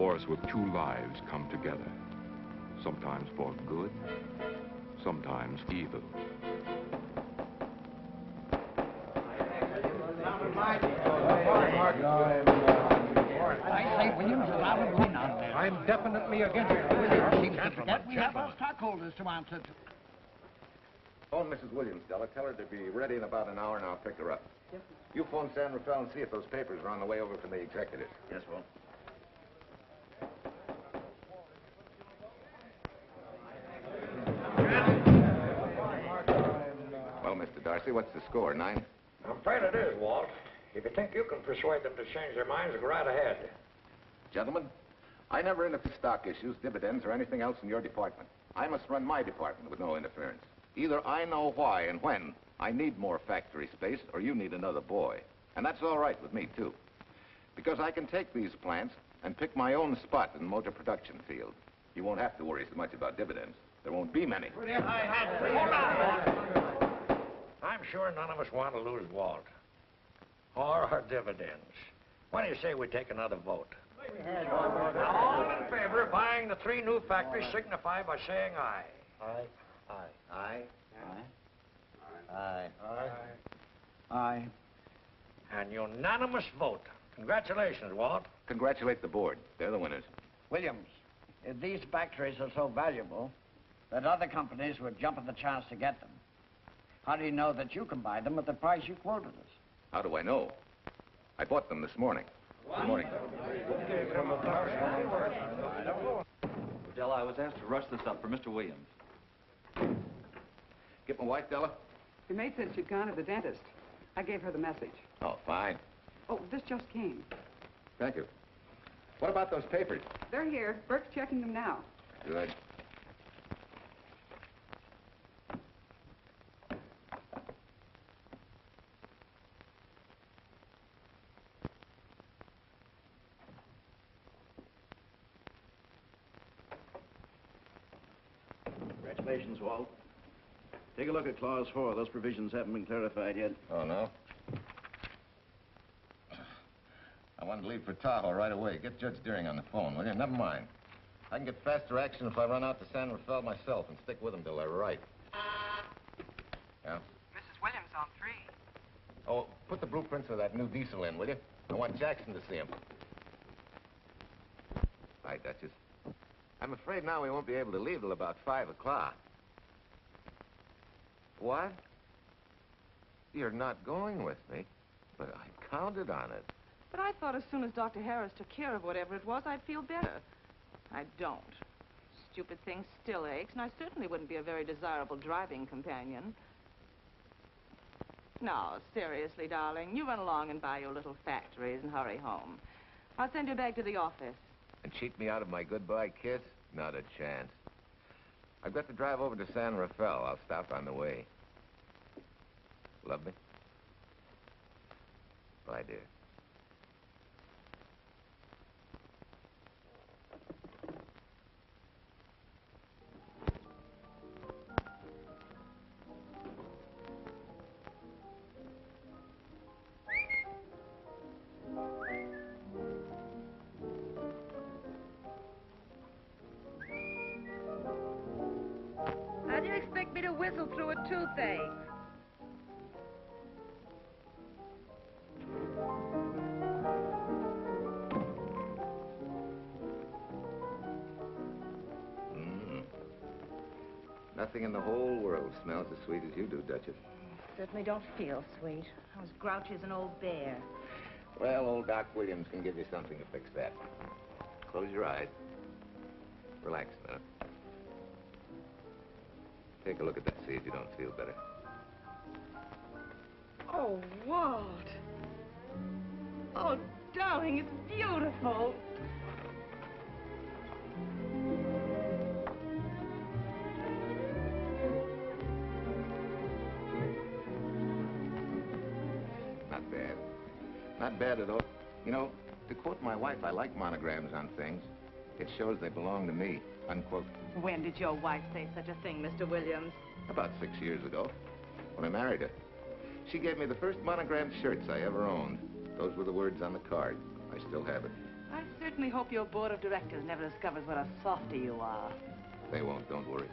course with two lives come together. Sometimes for good, sometimes evil. I say, Williams is out of win on this. I'm definitely against it. Williams seems to forget we have our stockholders to answer to. Phone Mrs. Williams, Della. Tell her to be ready in about an hour, and I'll pick her up. Yes, sir. You phone San Rafael and see if those papers are on the way over from the executive. Yes, Walt. Well, Mr. Darcy, what's the score, 9? I'm afraid it is, Walt. If you think you can persuade them to change their minds, go right ahead. Gentlemen, I never interfere with stock issues, dividends, or anything else in your department. I must run my department with no interference. Either I know why and when I need more factory space, or you need another boy. And that's all right with me, too. Because I can take these plants and pick my own spot in the motor production field. You won't have to worry so much about dividends. There won't be many. Hold on. I'm sure none of us want to lose Walt. Or our dividends. Why do you say we take another vote? Now, all in favor of buying the 3 new factories signify by saying aye. Aye. Aye. Aye. Aye. Aye. Aye. An unanimous vote. Congratulations, Walt. Congratulate the board. They're the winners. Williams, if these factories are so valuable that other companies would jump at the chance to get them, how do you know that you can buy them at the price you quoted us? How do I know? I bought them this morning. Good morning. Della, I was asked to rush this up for Mr. Williams. Get my wife, Della? Your maid said she'd gone to the dentist. I gave her the message. Oh, fine. Oh, this just came. Thank you. What about those papers? They're here. Burke's checking them now. Good. Congratulations, Walt. Take a look at Clause 4. Those provisions haven't been clarified yet. Oh, no? I wanted to leave for Tahoe right away. Get Judge Deering on the phone, will you? Never mind. I can get faster action if I run out to San Rafael myself and stick with them till they're right. Yeah? Mrs. Williams on 3. Oh, put the blueprints of that new diesel in, will you? I want Jackson to see him. Hi, Duchess. I'm afraid now we won't be able to leave till about 5 o'clock. What? You're not going with me, but I counted on it. But I thought as soon as Dr. Harris took care of whatever it was, I'd feel better. I don't. Stupid thing still aches, and I certainly wouldn't be a very desirable driving companion. No, seriously, darling, you run along and buy your little factories and hurry home. I'll send you back to the office. And cheat me out of my goodbye kiss? Not a chance. I've got to drive over to San Rafael. I'll stop on the way. Love me? Bye, dear. How do you expect me to whistle through a toothache? Nothing in the whole world smells as sweet as you do, Duchess. Certainly don't feel sweet. I was grouchy as an old bear. Well, old Doc Williams can give you something to fix that. Close your eyes. Relax a minute. Take a look at that, see if you don't feel better. Oh, Walt. Oh, darling, it's beautiful. Not bad. Not bad at all. You know, to quote my wife, I like monograms on things. It shows they belong to me, unquote. When did your wife say such a thing, Mr. Williams? About 6 years ago, when I married her. She gave me the first monogrammed shirts I ever owned. Those were the words on the card. I still have it. I certainly hope your board of directors never discovers what a softy you are. They won't, don't worry.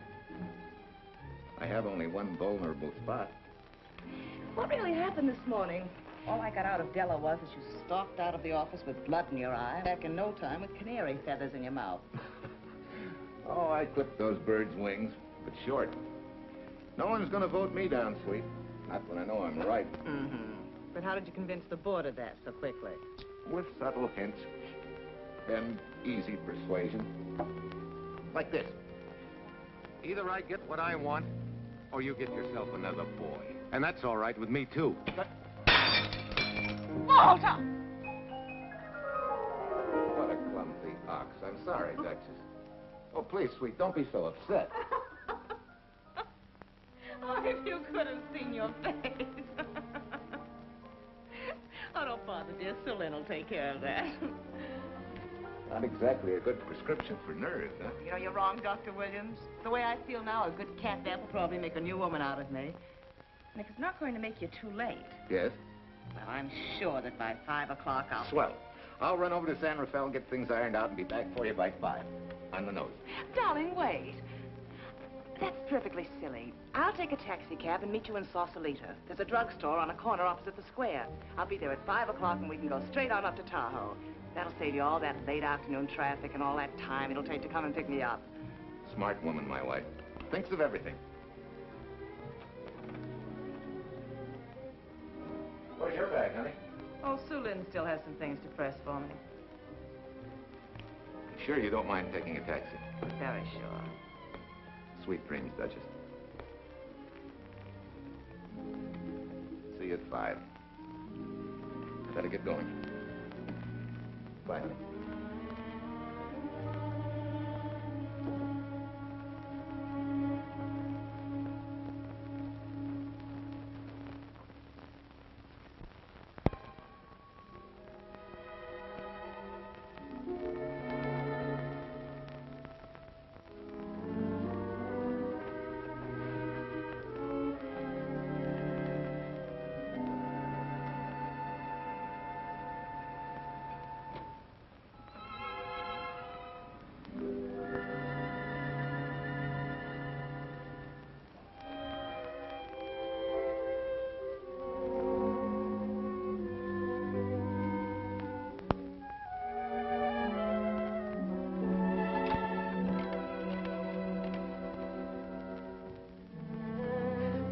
I have only one vulnerable spot. What really happened this morning? All I got out of Della was that you stalked out of the office with blood in your eye, back in no time with canary feathers in your mouth. Oh, I clipped those birds' wings, but short. No one's gonna vote me down, sweet. Not when I know I'm right. Mm-hmm. But how did you convince the board of that so quickly? With subtle hints and easy persuasion. Like this. Either I get what I want, or you get yourself another boy. And that's all right with me, too. But... Walter! What a clumsy ox. I'm sorry, Duchess. Oh, please, sweet, don't be so upset. Oh, if you could have seen your face. Oh, don't bother, dear. Sue Lynn will take care of that. Not exactly a good prescription for nerves, huh? You know, you're wrong, Dr. Williams. The way I feel now, a good catnap will probably make a new woman out of me. And if it's not going to make you too late... Yes? Well, I'm sure that by 5 o'clock I'll... Swell. I'll run over to San Rafael, get things ironed out, and be back for you by 5. On the nose. Darling, wait. That's perfectly silly. I'll take a taxi cab and meet you in Sausalito. There's a drugstore on a corner opposite the square. I'll be there at 5 o'clock and we can go straight on up to Tahoe. That'll save you all that late afternoon traffic and all that time it'll take to come and pick me up. Smart woman, my wife. Thinks of everything. Where's your bag, honey? Oh, Sue Lynn still has some things to press for me. Sure you don't mind taking a taxi? Very sure. Sweet dreams, Duchess. See you at 5. Better get going. Bye, honey.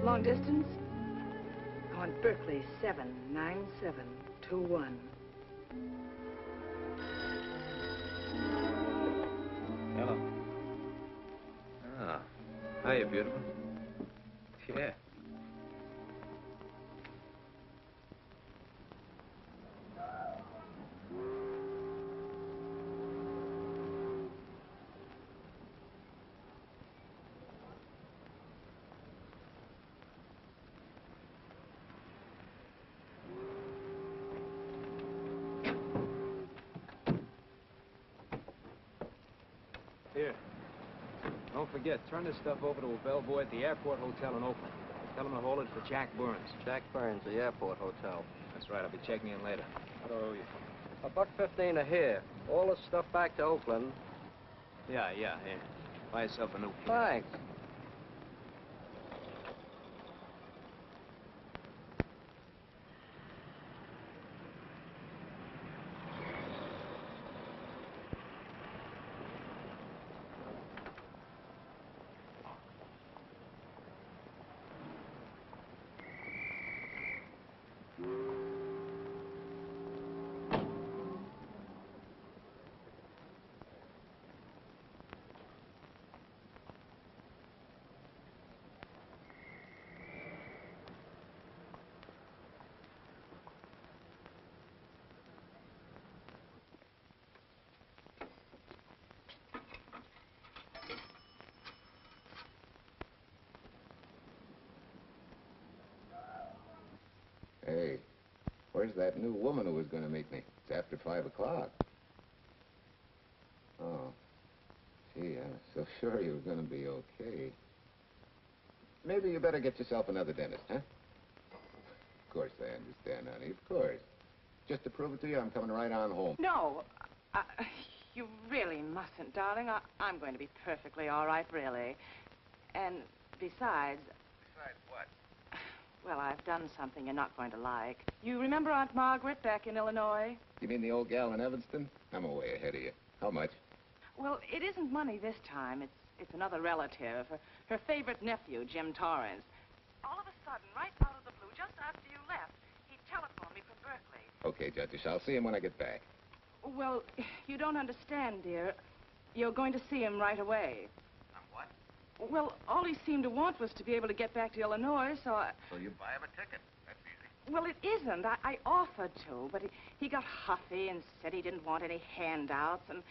Long distance? On Berkeley, 79721. Hello. Ah. Hiya, beautiful. Yeah. Here. Don't forget, turn this stuff over to a bellboy at the Airport Hotel in Oakland. Tell him to hold it for Jack Burns. Jack Burns, the Airport Hotel. That's right, I'll be checking in later. What do I owe you? $1.15 a here. All this stuff back to Oakland. Yeah, here. Buy yourself a new key. Thanks. Hey, where's that new woman who was going to meet me? It's after 5 o'clock. Oh. Gee, I was so sure you were going to be okay. Maybe you better get yourself another dentist, huh? Of course I understand, honey, of course. Just to prove it to you, I'm coming right on home. No, You really mustn't, darling. I'm going to be perfectly all right, really. And besides... Besides what? Well, I've done something you're not going to like. You remember Aunt Margaret back in Illinois? You mean the old gal in Evanston? I'm way ahead of you. How much? Well, it isn't money this time. It's another relative. Her favorite nephew, Jim Torrance. All of a sudden, right out of the blue, just after you left, he telephoned me from Berkeley. Okay, Judge, I'll see him when I get back. Well, you don't understand, dear. You're going to see him right away. What? Well, all he seemed to want was to be able to get back to Illinois, so I... So you buy him a ticket. That's easy. Well, it isn't. I offered to, but he got huffy and said he didn't want any handouts, and...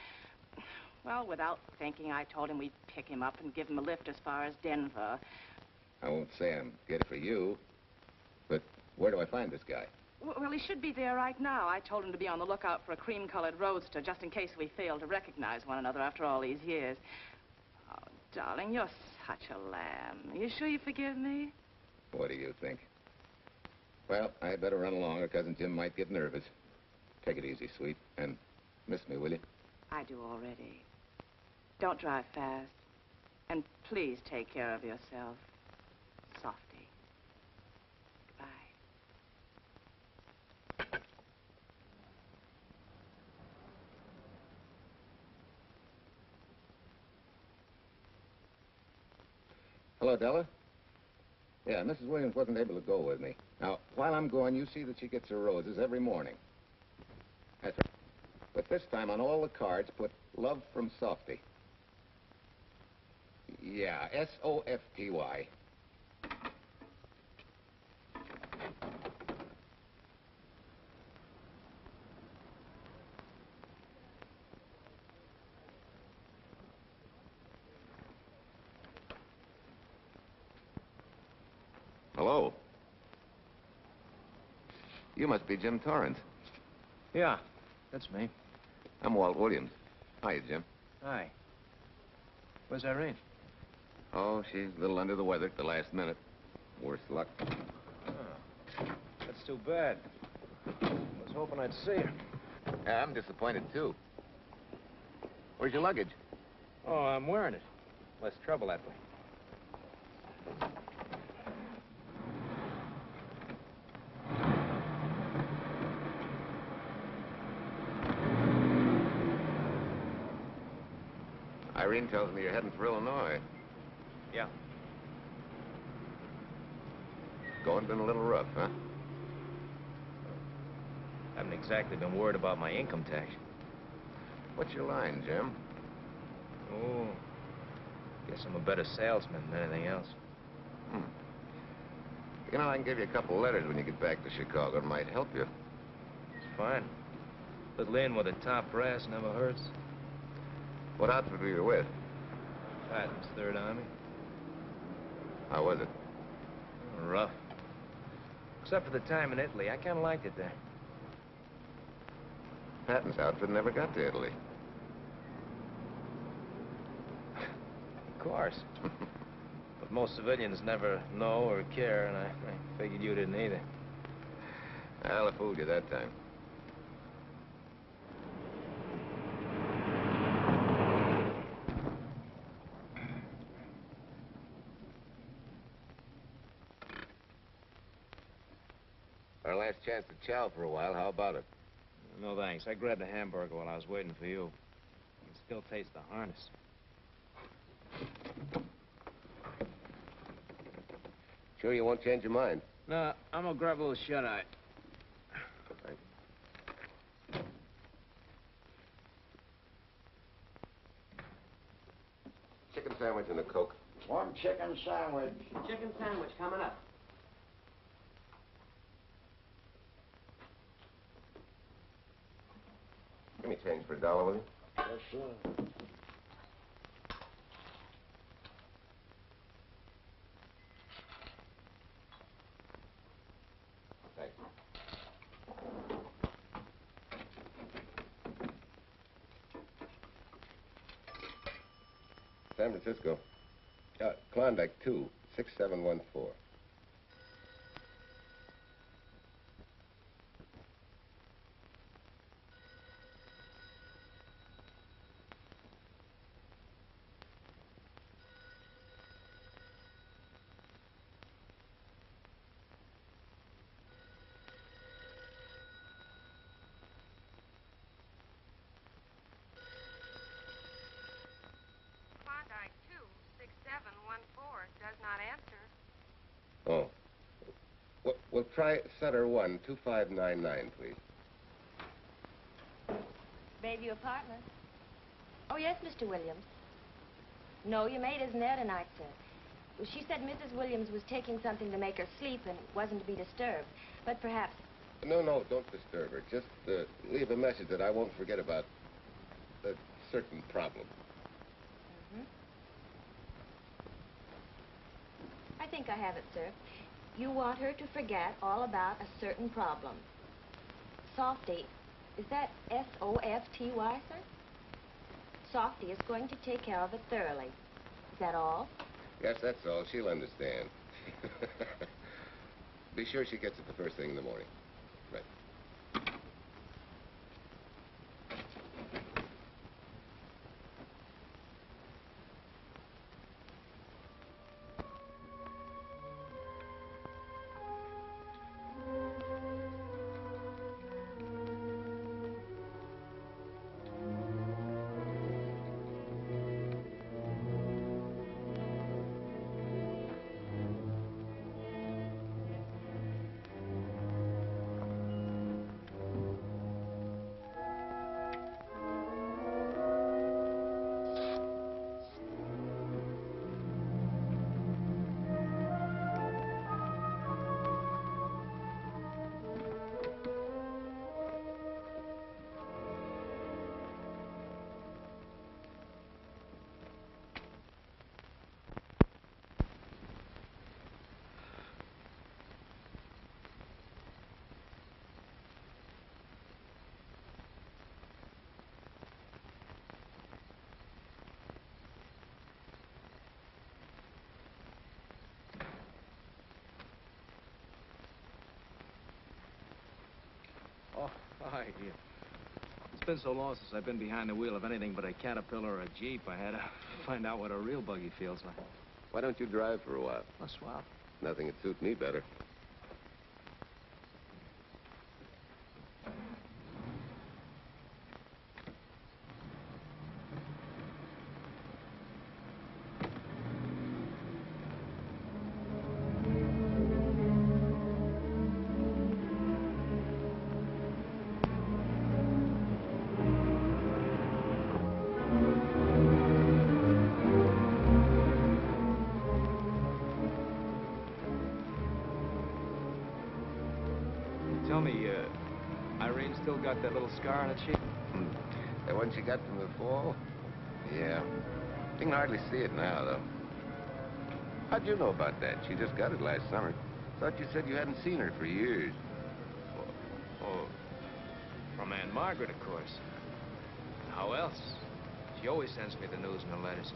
Well, without thinking, I told him we'd pick him up and give him a lift as far as Denver. I won't say I'm good for you, but where do I find this guy? Well, he should be there right now. I told him to be on the lookout for a cream-colored roadster, just in case we fail to recognize one another after all these years. Oh, darling, you're such a lamb. You sure you forgive me? What do you think? Well, I'd better run along, or Cousin Jim might get nervous. Take it easy, sweet, and miss me, will you? I do already. Don't drive fast. And please take care of yourself. Softy. Goodbye. Hello, Della. Yeah, Mrs. Williams wasn't able to go with me. Now, while I'm gone, you see that she gets her roses every morning. That's right. But this time, on all the cards, put love from Softy. Yeah, S-O-F-T-Y. Hello. You must be Jim Torrance. Yeah, that's me. I'm Walt Williams. Hiya, Jim. Hi. Where's Irene? Oh, she's a little under the weather at the last minute. Worse luck. Oh, that's too bad. I was hoping I'd see her. Yeah, I'm disappointed, too. Where's your luggage? Oh, I'm wearing it. Less trouble that way. Irene tells me you're heading for Illinois. Yeah. Going been a little rough, huh? Haven't exactly been worried about my income tax. What's your line, Jim? Oh, guess I'm a better salesman than anything else. You know, I can give you a couple letters when you get back to Chicago. It might help you. It's fine. Little in with a top brass never hurts. What outfit were you with? Patton's Third Army. How was it? Rough. Except for the time in Italy. I kind of liked it there. Patton's outfit never got to Italy. Of course. But most civilians never know or care, and I figured you didn't either. Well, I fooled you that time. Our last chance to chow for a while. How about it? No, thanks. I grabbed a hamburger while I was waiting for you. I can still taste the harness. Sure you won't change your mind? No, I'm gonna grab a little shut-eye. Thank you. Chicken sandwich and a Coke. One chicken sandwich. Chicken sandwich coming up. Give me change for $1, will you? Yes, sir. Thanks. San Francisco. Klondike 2, 6714. Oh. We'll try Sutter 1, 2599, please. Bayview Apartments. Oh, yes, Mr. Williams. No, your maid isn't there tonight, sir. Well, she said Mrs. Williams was taking something to make her sleep and wasn't to be disturbed. But perhaps... No, don't disturb her. Just leave a message that I won't forget about a certain problem. Mm-hmm. I think I have it, sir. You want her to forget all about a certain problem. Softy, is that S-O-F-T-Y, sir? Softy is going to take care of it thoroughly. Is that all? Yes, that's all. She'll understand. Be sure she gets it the first thing in the morning. Right. Oh, hi. It's been so long since I've been behind the wheel of anything but a Caterpillar or a Jeep. I had to find out what a real buggy feels like. Why don't you drive for a while? Oh, swell. Nothing would suit me better. Tell me, Irene still got that little scar on her cheek? The one she got from the fall? Yeah. You can hardly see it now, though. How'd you know about that? She just got it last summer. Thought you said you hadn't seen her for years. Oh, from Aunt Margaret, of course. How else? She always sends me the news in her letters.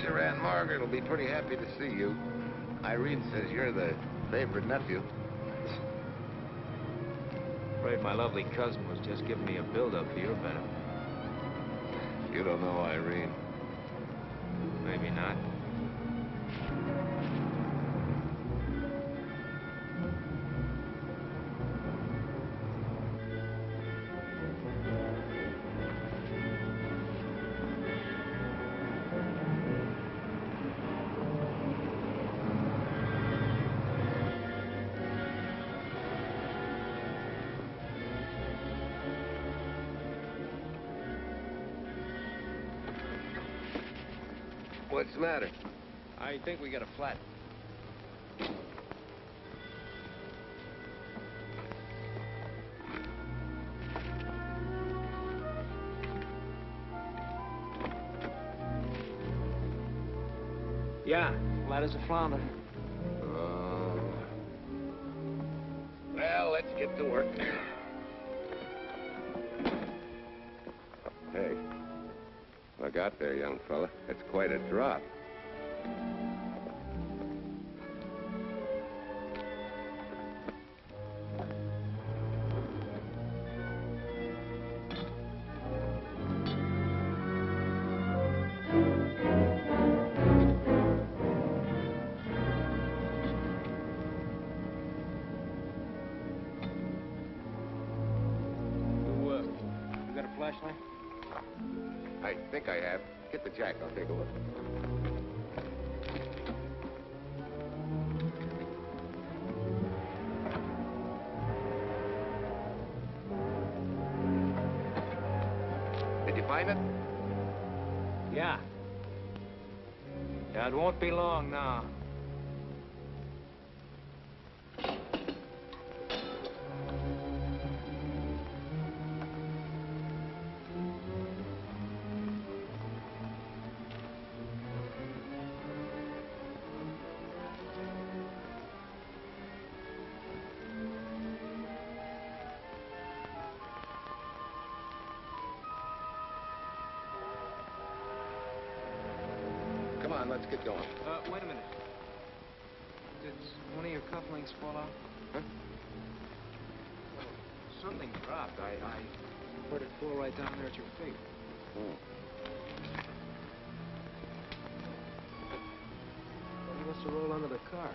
Sure, Aunt Margaret will be pretty happy to see you. Irene says you're the favorite nephew. Afraid my lovely cousin was just giving me a build-up for your benefit. You don't know Irene. Maybe not. What's the matter? I think we got a flat. Yeah, flat as a flounder. Well, let's get to work. Hey, look out there, young fella. That's quite a drop. I think I have. Get the jack. I'll take a look. Did you find it? Yeah. Yeah, it won't be long now. Come on, let's get going. Wait a minute. Did one of your cufflinks fall off? Huh? Well, something dropped. I heard it fall right down there at your feet. Oh. Well, you must have rolled under the car.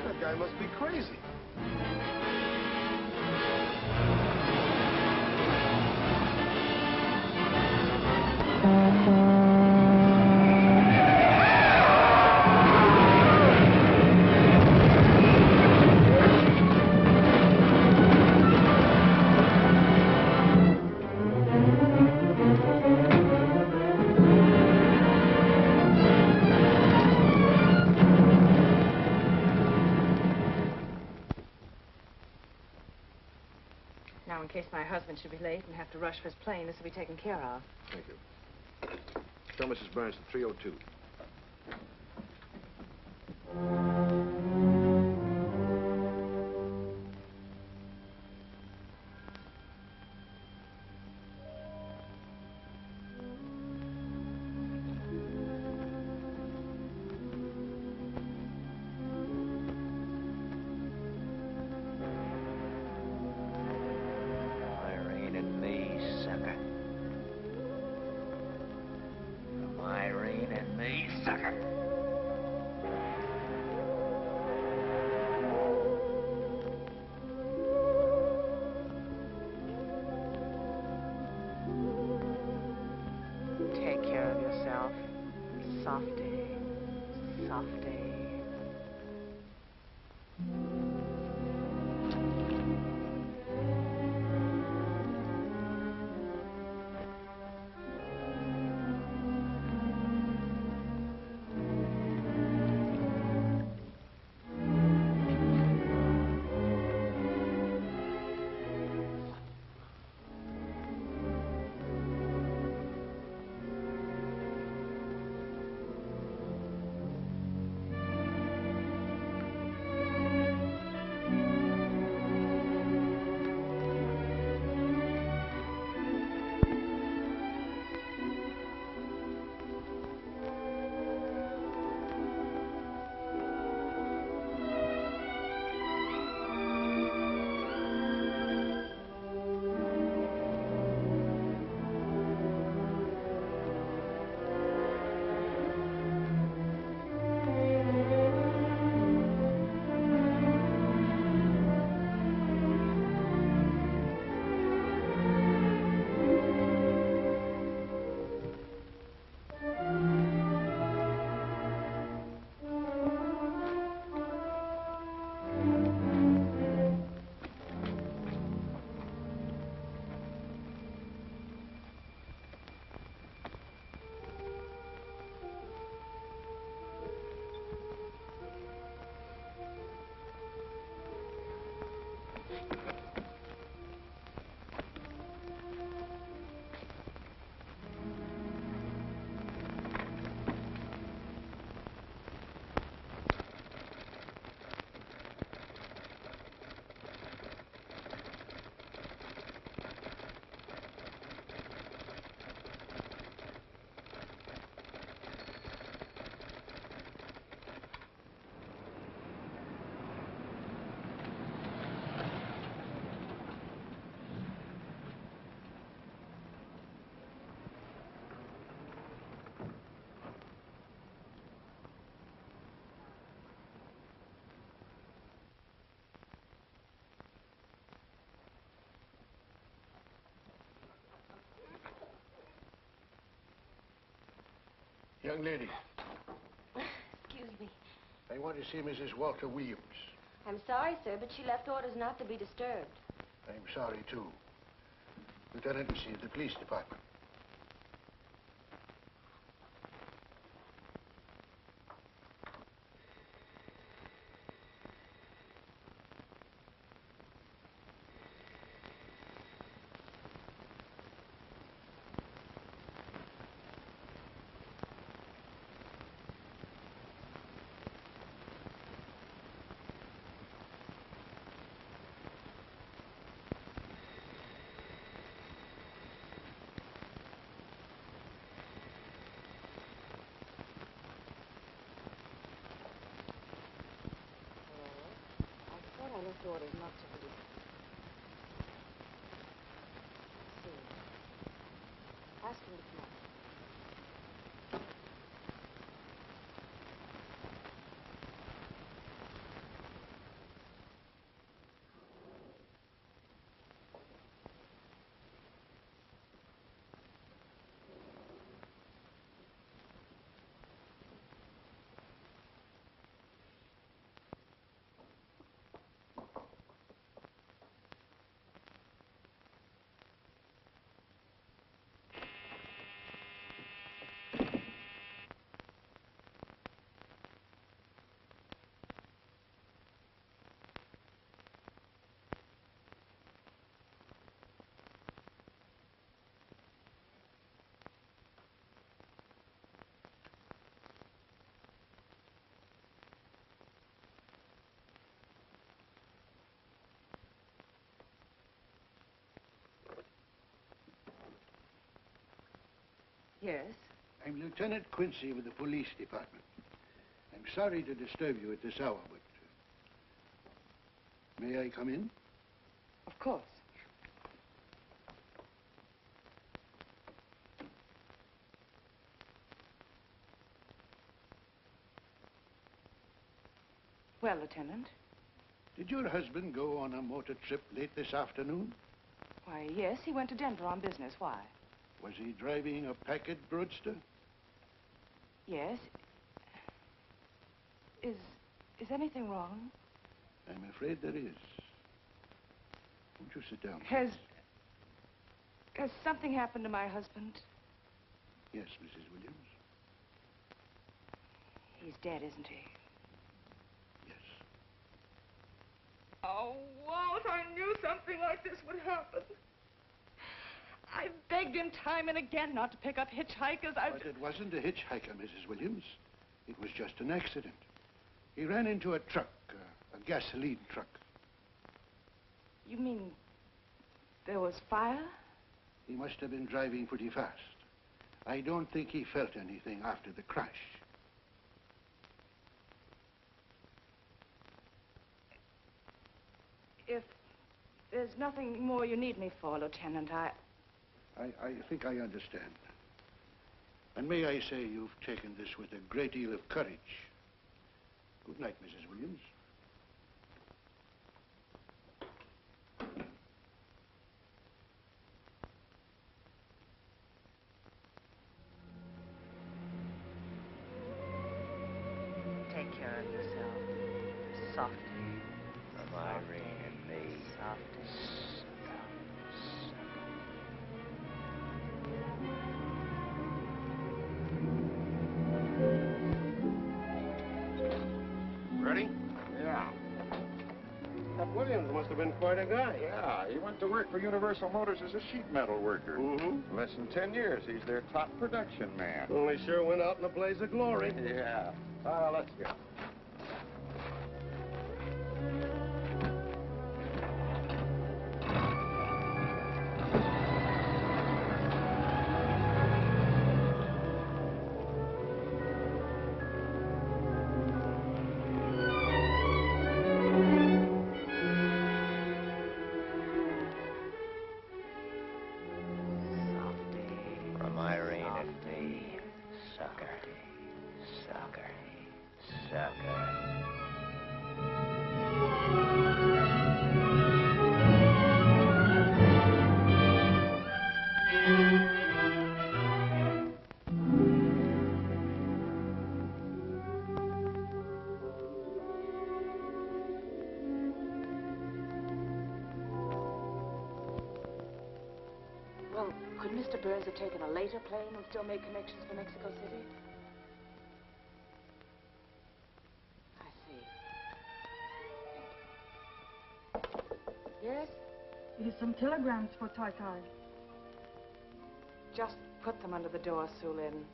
That guy must be crazy. Now, in case my husband should be late and have to rush for his plane, this will be taken care of. Thank you. Tell Mrs. Burns at 302. Softy. Softy. Young lady, Excuse me. I want to see Mrs. Walter Williams. I'm sorry, sir, but she left orders not to be disturbed. I'm sorry, too. Lieutenant, this is the police department. I left orders not to be. Ask him to come up. Yes? I'm Lieutenant Quincy with the police department. I'm sorry to disturb you at this hour, but... may I come in? Of course. Well, Lieutenant? Did your husband go on a motor trip late this afternoon? Why, yes, he went to Denver on business. Why? Was he driving a packet roadster? Yes? Is anything wrong? I'm afraid there is. Won't you sit down? Has something happened to my husband? Yes, Mrs. Williams. He's dead, isn't he? Yes. Oh, Walt, I knew something like this would happen. I begged him time and again not to pick up hitchhikers. But it wasn't a hitchhiker, Mrs. Williams. It was just an accident. He ran into a truck, a gasoline truck. You mean there was fire? He must have been driving pretty fast. I don't think he felt anything after the crash. If there's nothing more you need me for, Lieutenant, I think I understand. And may I say you've taken this with a great deal of courage. Good night, Mrs. Williams. take care of yourself. Softly. From Irene and me. Softly. Ready? Yeah. That Williams must have been quite a guy. Yeah, he went to work for Universal Motors as a sheet metal worker. Mm-hmm. Less than 10 years, he's their top production man. Well, he sure went out in a blaze of glory. Yeah. Let's go. From Irene and me. Sucker. Sucker. Sucker. Well, could Mr. Burns have taken a later plane and still made connections for Mexico City? I see. Yes? It is some telegrams for Tai Tai. Just put them under the door, Sue Lin.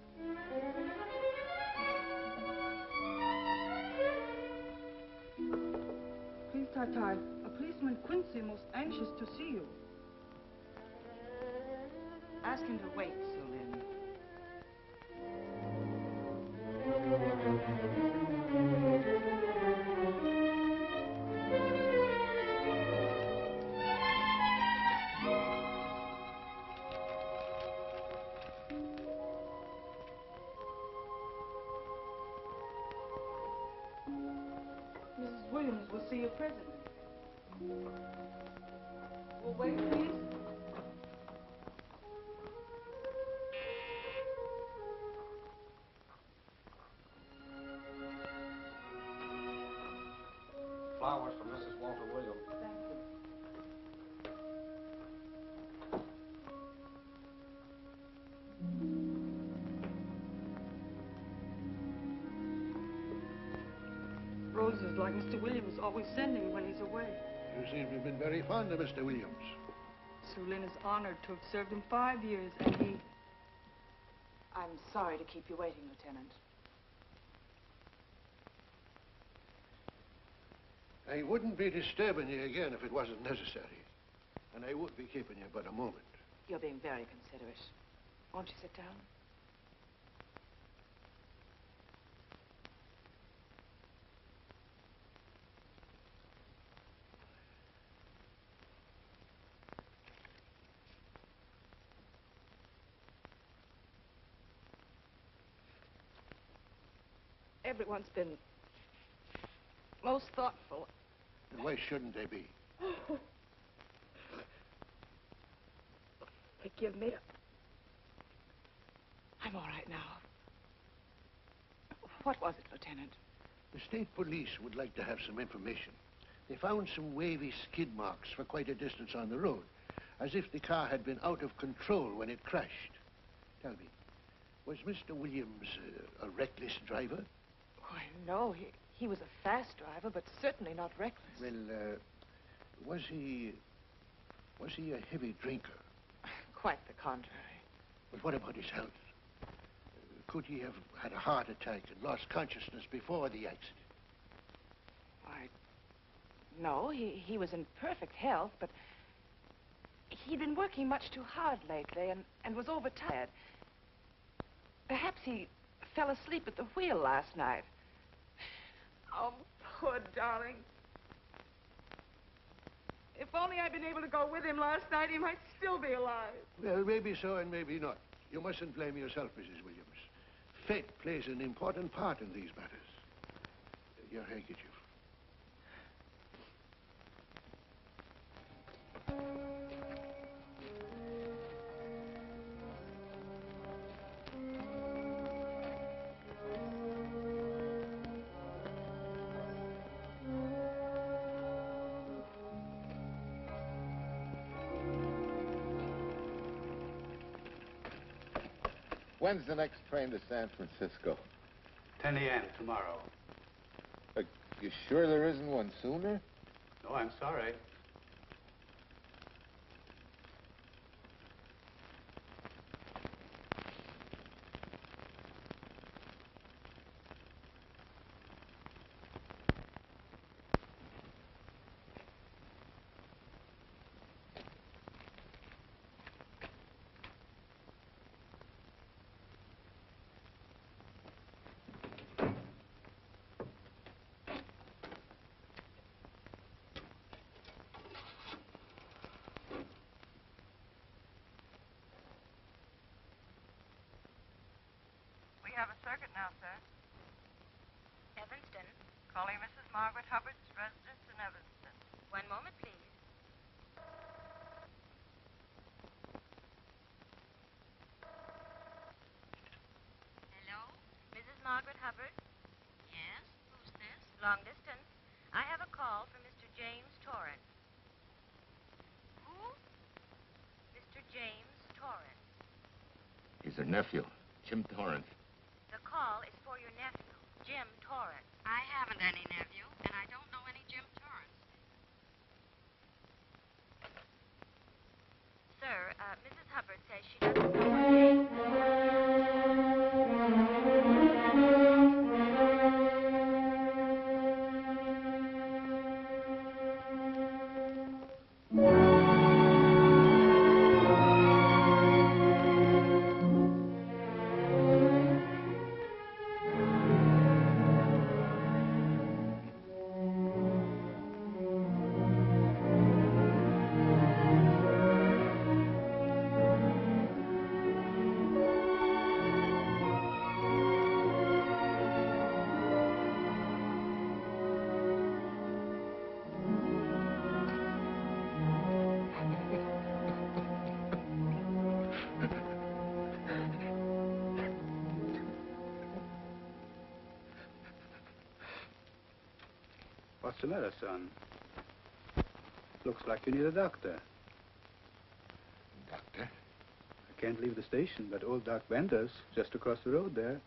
Please, Tai Tai, a policeman Quincy most anxious to see you. Ask him to wait, Sue Lin. Mrs. Williams will see you presently. Will wait, please. Flowers from Mrs. Walter Williams. Thank you. Roses like Mr. Williams always sending when he's away. You seem to have been very fond of Mr. Williams. Sue Lin is honored to have served him 5 years, and he... I'm sorry to keep you waiting, Lieutenant. I wouldn't be disturbing you again if it wasn't necessary. And I would be keeping you but a moment. You're being very considerate. Won't you sit down? Everyone's been most thoughtful. And why shouldn't they be? Forgive me. I'm all right now. What was it, Lieutenant? The state police would like to have some information. They found some wavy skid marks for quite a distance on the road, as if the car had been out of control when it crashed. Tell me, was Mr. Williams a reckless driver? Why, no, he was a fast driver, but certainly not reckless. Well, was he a heavy drinker? Quite the contrary. But what about his health? Could he have had a heart attack and lost consciousness before the accident? Why, no, he was in perfect health, but he'd been working much too hard lately and was overtired. Perhaps he fell asleep at the wheel last night. Oh, poor darling. If only I'd been able to go with him last night, he might still be alive. Well, maybe so and maybe not. You mustn't blame yourself, Mrs. Williams. Fate plays an important part in these matters. Your handkerchief. When's the next train to San Francisco? 10 a.m. tomorrow. You sure there isn't one sooner? No, I'm sorry. We have a circuit now, sir. Evanston. Calling Mrs. Margaret Hubbard's residence in Evanston. One moment, please. Hello? Mrs. Margaret Hubbard? Yes? Who's this? Long distance. I have a call from Mr. James Torrance. Who? Mr. James Torrance. He's her nephew, Jim Torrance. The call is for your nephew, Jim Torrance. I haven't any nephew, and I don't know any Jim Torrance. Sir, Mrs. Hubbard says she doesn't know what James... What's the matter, son? Looks like you need a doctor. Doctor? I can't leave the station, but old Doc Bender's just across the road there.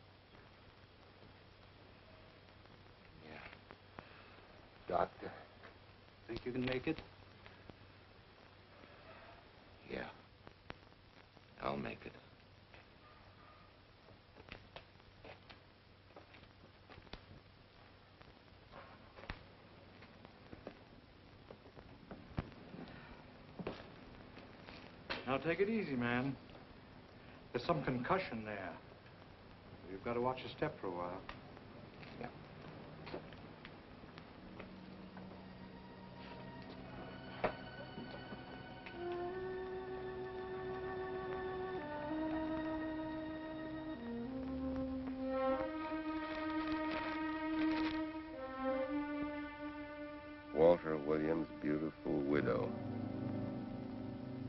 Yeah. Doctor? Think you can make it? Yeah. I'll make it. Now, take it easy, man. There's some concussion there. You've got to watch your step for a while. Yeah. Walter Williams' beautiful widow,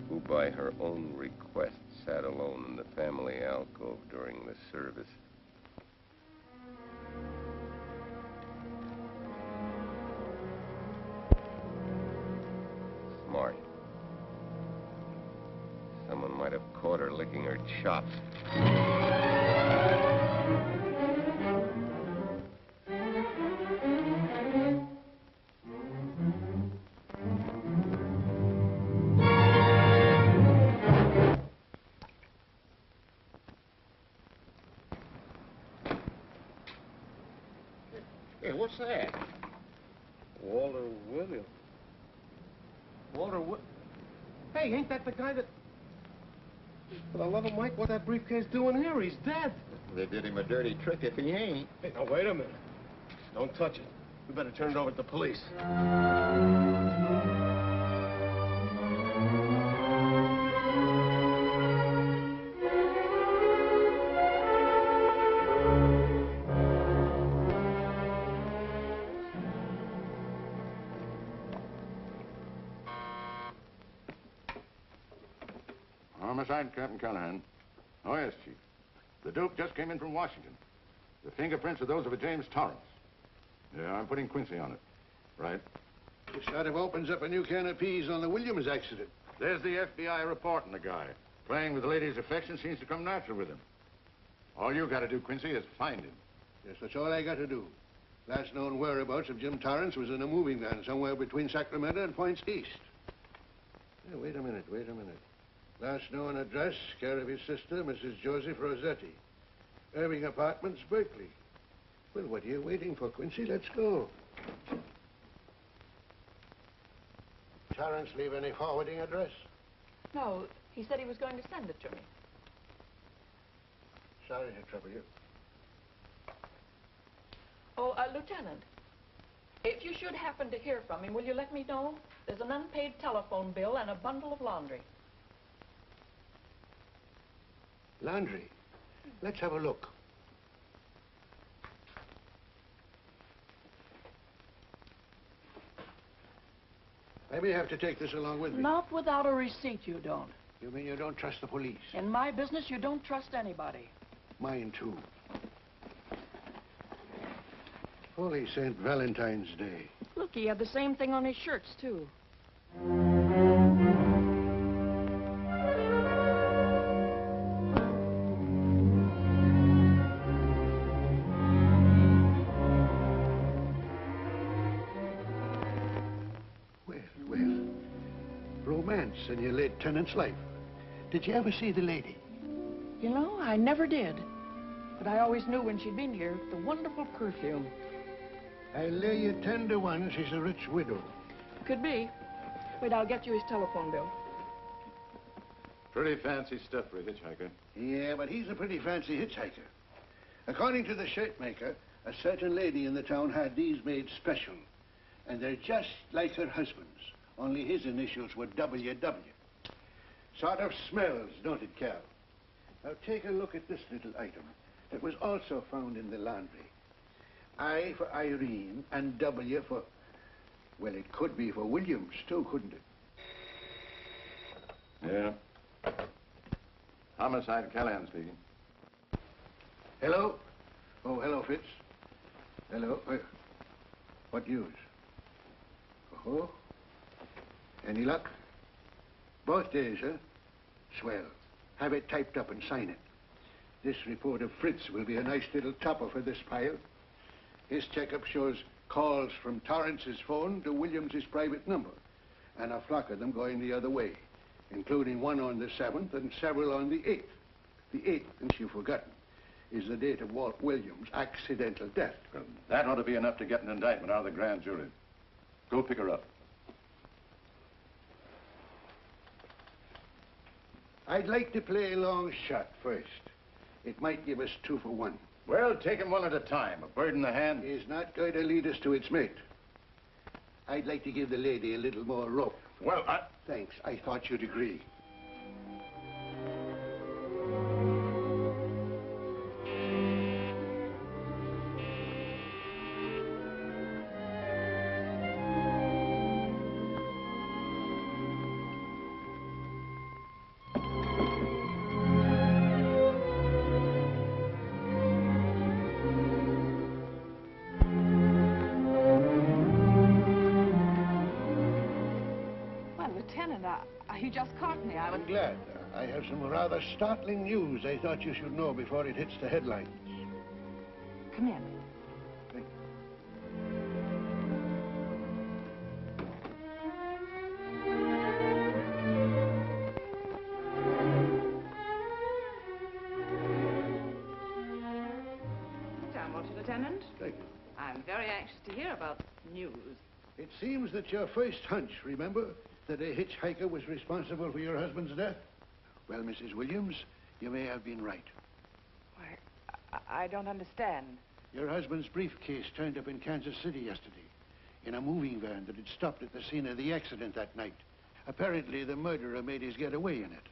who by her own request sat alone in the family alcove during the service. have caught her licking her chops. Hey, what's that? Walter Williams. Hey, ain't that the guy that... For the love of Mike, what's that briefcase doing here? He's dead. They did him a dirty trick if he ain't. Hey, now, wait a minute. Don't touch it. We better turn it over to the police. Homicide, Captain Callahan. Oh, yes, Chief. The dope just came in from Washington. The fingerprints are those of a James Torrance. Yeah, I'm putting Quincy on it. Right. This sort of opens up a new can of peas on the Williams accident. There's the FBI reporting the guy. Playing with the lady's affection seems to come natural with him. All you got to do, Quincy, is find him. Yes, that's all I got to do. Last known whereabouts of Jim Torrance was in a moving van somewhere between Sacramento and Points East. Hey, wait a minute. Last known address, care of his sister, Mrs. Joseph Rossetti. Irving Apartments, Berkeley. Well, what are you waiting for, Quincy? Let's go. Torrance leave any forwarding address? No, he said he was going to send it to me. Sorry to trouble you. Oh, Lieutenant, if you should happen to hear from him, will you let me know? There's an unpaid telephone bill and a bundle of laundry. Laundry? Let's have a look. I may have to take this along with me. Not without a receipt, you don't. You mean you don't trust the police? In my business, you don't trust anybody. Mine, too. Holy St. Valentine's Day. Look, he had the same thing on his shirts, too. Romance in your late tenant's life. Did you ever see the lady? You know, I never did. But I always knew when she'd been here, the wonderful perfume. I'll lay you 10 to 1 she's a rich widow. Could be. Wait, I'll get you his telephone bill. Pretty fancy stuff for a hitchhiker. Yeah, but he's a pretty fancy hitchhiker. According to the shirt maker, a certain lady in the town had these made special. And they're just like her husband's. Only his initials were WW. Sort of smells, don't it, Cal? Now take a look at this little item that was also found in the laundry. I for Irene and W for... Well, it could be for Williams, too, couldn't it? Yeah. Homicide, Callahan speaking. Hello? Oh, hello, Fitz. Hello. What news? Oh? Any luck? Both days, huh? Swell. Have it typed up and sign it. This report of Fritz will be a nice little topper for this pile. His checkup shows calls from Torrance's phone to Williams's private number, and a flock of them going the other way, including one on the 7th and several on the 8th. The 8th, and you've forgotten, is the date of Walt Williams' accidental death. Well, that ought to be enough to get an indictment out of the grand jury. Go pick her up. I'd like to play a long shot first. It might give us 2 for 1. Well, take them one at a time. A bird in the hand is not going to lead us to its mate. I'd like to give the lady a little more rope. Well, Thanks. I thought you'd agree. Lieutenant, he just caught me. I'm glad. I have some rather startling news I thought you should know before it hits the headlines. Come in. Sit down, won't you, Lieutenant? Thank you. I'm very anxious to hear about news. It seems that your first hunch, remember, that a hitchhiker was responsible for your husband's death? Well, Mrs. Williams, you may have been right. I don't understand. Your husband's briefcase turned up in Kansas City yesterday in a moving van that had stopped at the scene of the accident that night. Apparently, the murderer made his getaway in it.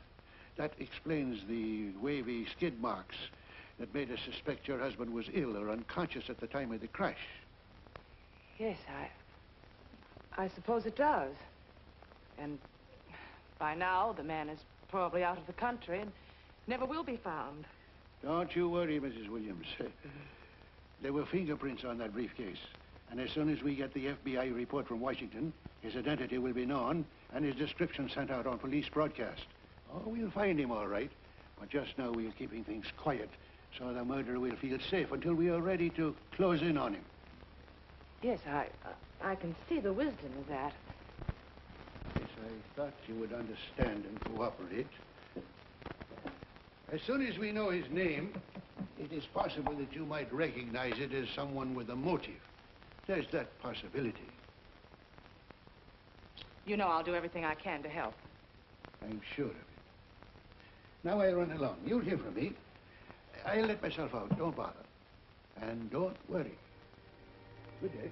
That explains the wavy skid marks that made us suspect your husband was ill or unconscious at the time of the crash. Yes, I suppose it does. And by now, the man is probably out of the country and never will be found. Don't you worry, Mrs. Williams. There were fingerprints on that briefcase. And as soon as we get the FBI report from Washington, his identity will be known and his description sent out on police broadcast. Oh, we'll find him all right. But just now we're keeping things quiet so the murderer will feel safe until we are ready to close in on him. Yes, I can see the wisdom of that. Yes, I thought you would understand and cooperate. As soon as we know his name, it is possible that you might recognize it as someone with a motive. There's that possibility. You know I'll do everything I can to help. I'm sure of it. Now I'll run along. You'll hear from me. I'll let myself out. Don't bother. And don't worry. Good day.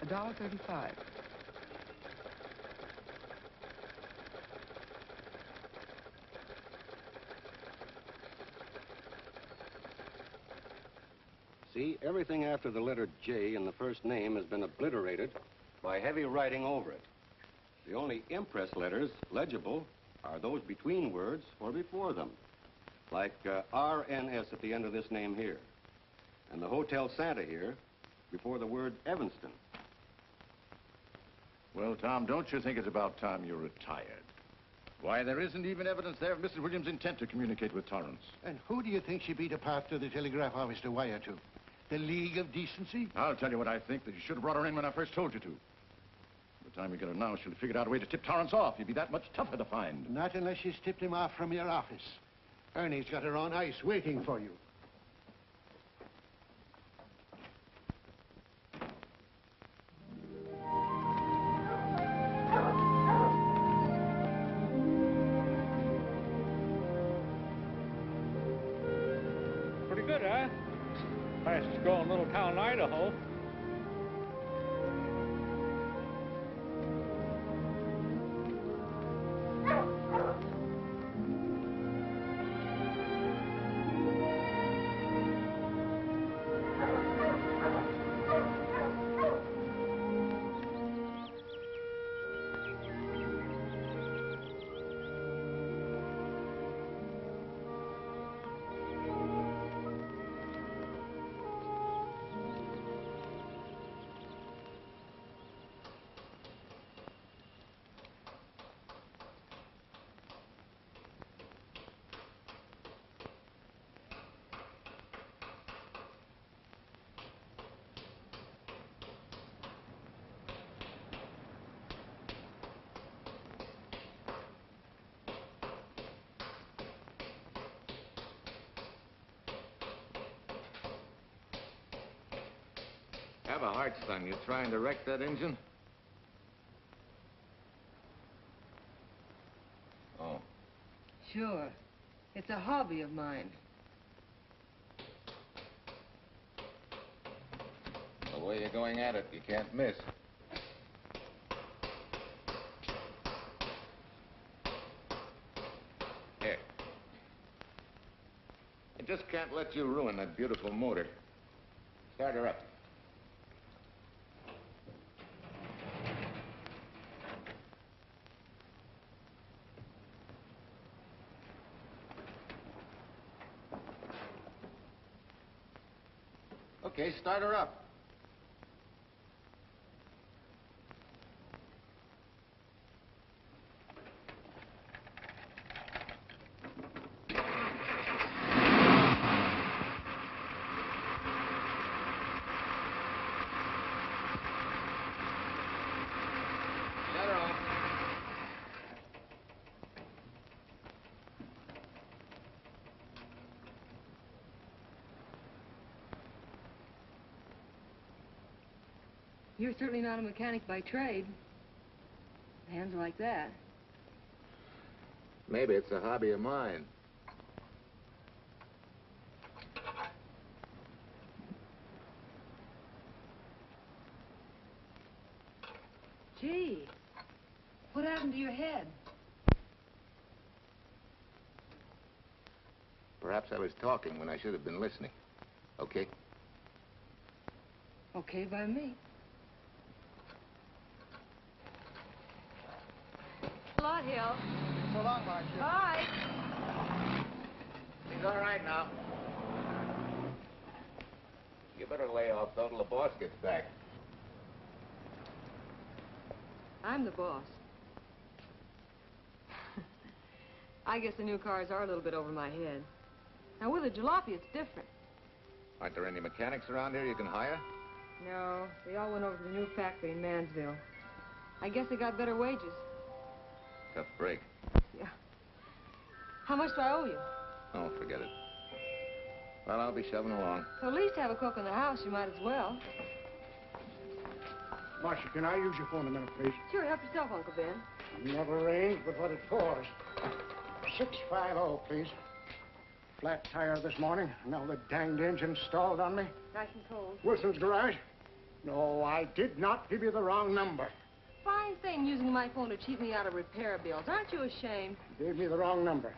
$1.35. See, everything after the letter J in the first name has been obliterated by heavy writing over it. The only impress letters legible are those between words or before them, like RNS at the end of this name here, and the Hotel Santa here before the word Evanston. Well, Tom, don't you think it's about time you retired? Why, there isn't even evidence there of Mrs. Williams' intent to communicate with Torrance. And who do you think she beat apart to the telegraph office to wire to? The League of Decency? I'll tell you what I think, that you should have brought her in when I first told you to. By the time we get her now, she'll have figured out a way to tip Torrance off. He'd be that much tougher to find. Not unless she's tipped him off from your office. Ernie's got her on ice waiting for you. Pretty good, huh? Fastest growing little town in Idaho. Have a heart, son. You trying to wreck that engine? Oh. Sure. It's a hobby of mine. The way you're going at it, you can't miss. Here. I just can't let you ruin that beautiful motor. Start her up. Okay, start her up. Shut her off. You're certainly not a mechanic by trade. Hands are like that. Maybe it's a hobby of mine. Gee, what happened to your head? Perhaps I was talking when I should have been listening. Okay? Okay by me. A lot, Hill. So long, Marcia. Bye. He's all right now. You better lay off though till the boss gets back. I'm the boss. I guess the new cars are a little bit over my head. Now, with a jalopy, it's different. Aren't there any mechanics around here you can hire? No, they all went over to the new factory in Mansville. I guess they got better wages. Tough break. Yeah. How much do I owe you? Oh, forget it. Well, I'll be shoving along. So at least have a cook in the house. You might as well. Marcia, can I use your phone a minute, please? Sure, help yourself, Uncle Ben. Never arranged but what it caused. 650, please. Flat tire this morning. Now the danged engine stalled on me. Nice and cold. Wilson's garage? No, I did not give you the wrong number. Fine thing using my phone to cheat me out of repair bills. Aren't you ashamed? Gave me the wrong number.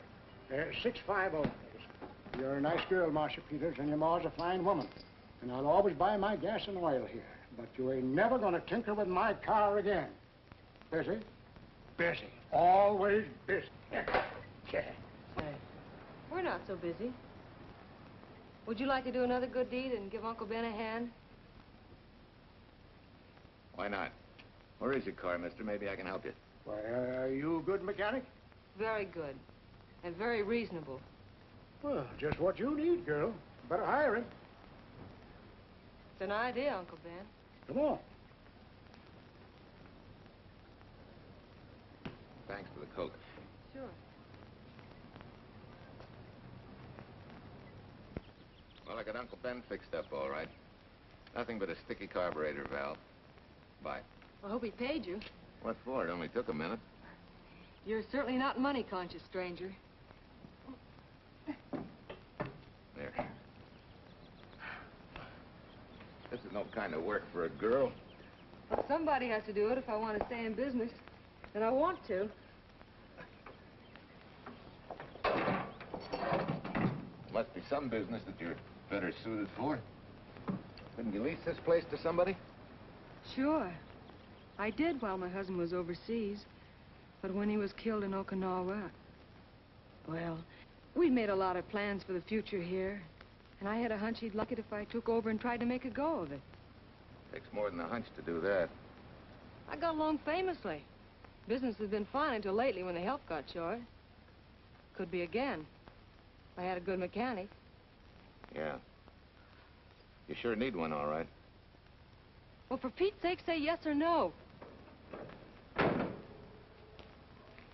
650, please. You're a nice girl, Marcia Peters, and your ma's a fine woman. And I'll always buy my gas and oil here. But you ain't never gonna tinker with my car again. Busy? Busy. Always busy. Say, we're not so busy. Would you like to do another good deed and give Uncle Ben a hand? Why not? Where is your car, mister? Maybe I can help you. Why, are you a good mechanic? Very good. And very reasonable. Well, just what you need, girl. Better hire him. It's an idea, Uncle Ben. Come on. Thanks for the Coke. Sure. Well, I got Uncle Ben fixed up all right. Nothing but a sticky carburetor valve. Bye. I hope he paid you. What for? It only took a minute. You're certainly not money-conscious, stranger. There. This is no kind of work for a girl. But somebody has to do it if I want to stay in business. And I want to. Must be some business that you're better suited for. Couldn't you lease this place to somebody? Sure. I did while my husband was overseas. But when he was killed in Okinawa, well, we'd made a lot of plans for the future here. And I had a hunch he'd like it if I took over and tried to make a go of it. Takes more than a hunch to do that. I got along famously. Business has been fine until lately when the help got short. Could be again. If I had a good mechanic. Yeah. You sure need one, all right. Well, for Pete's sake, say yes or no.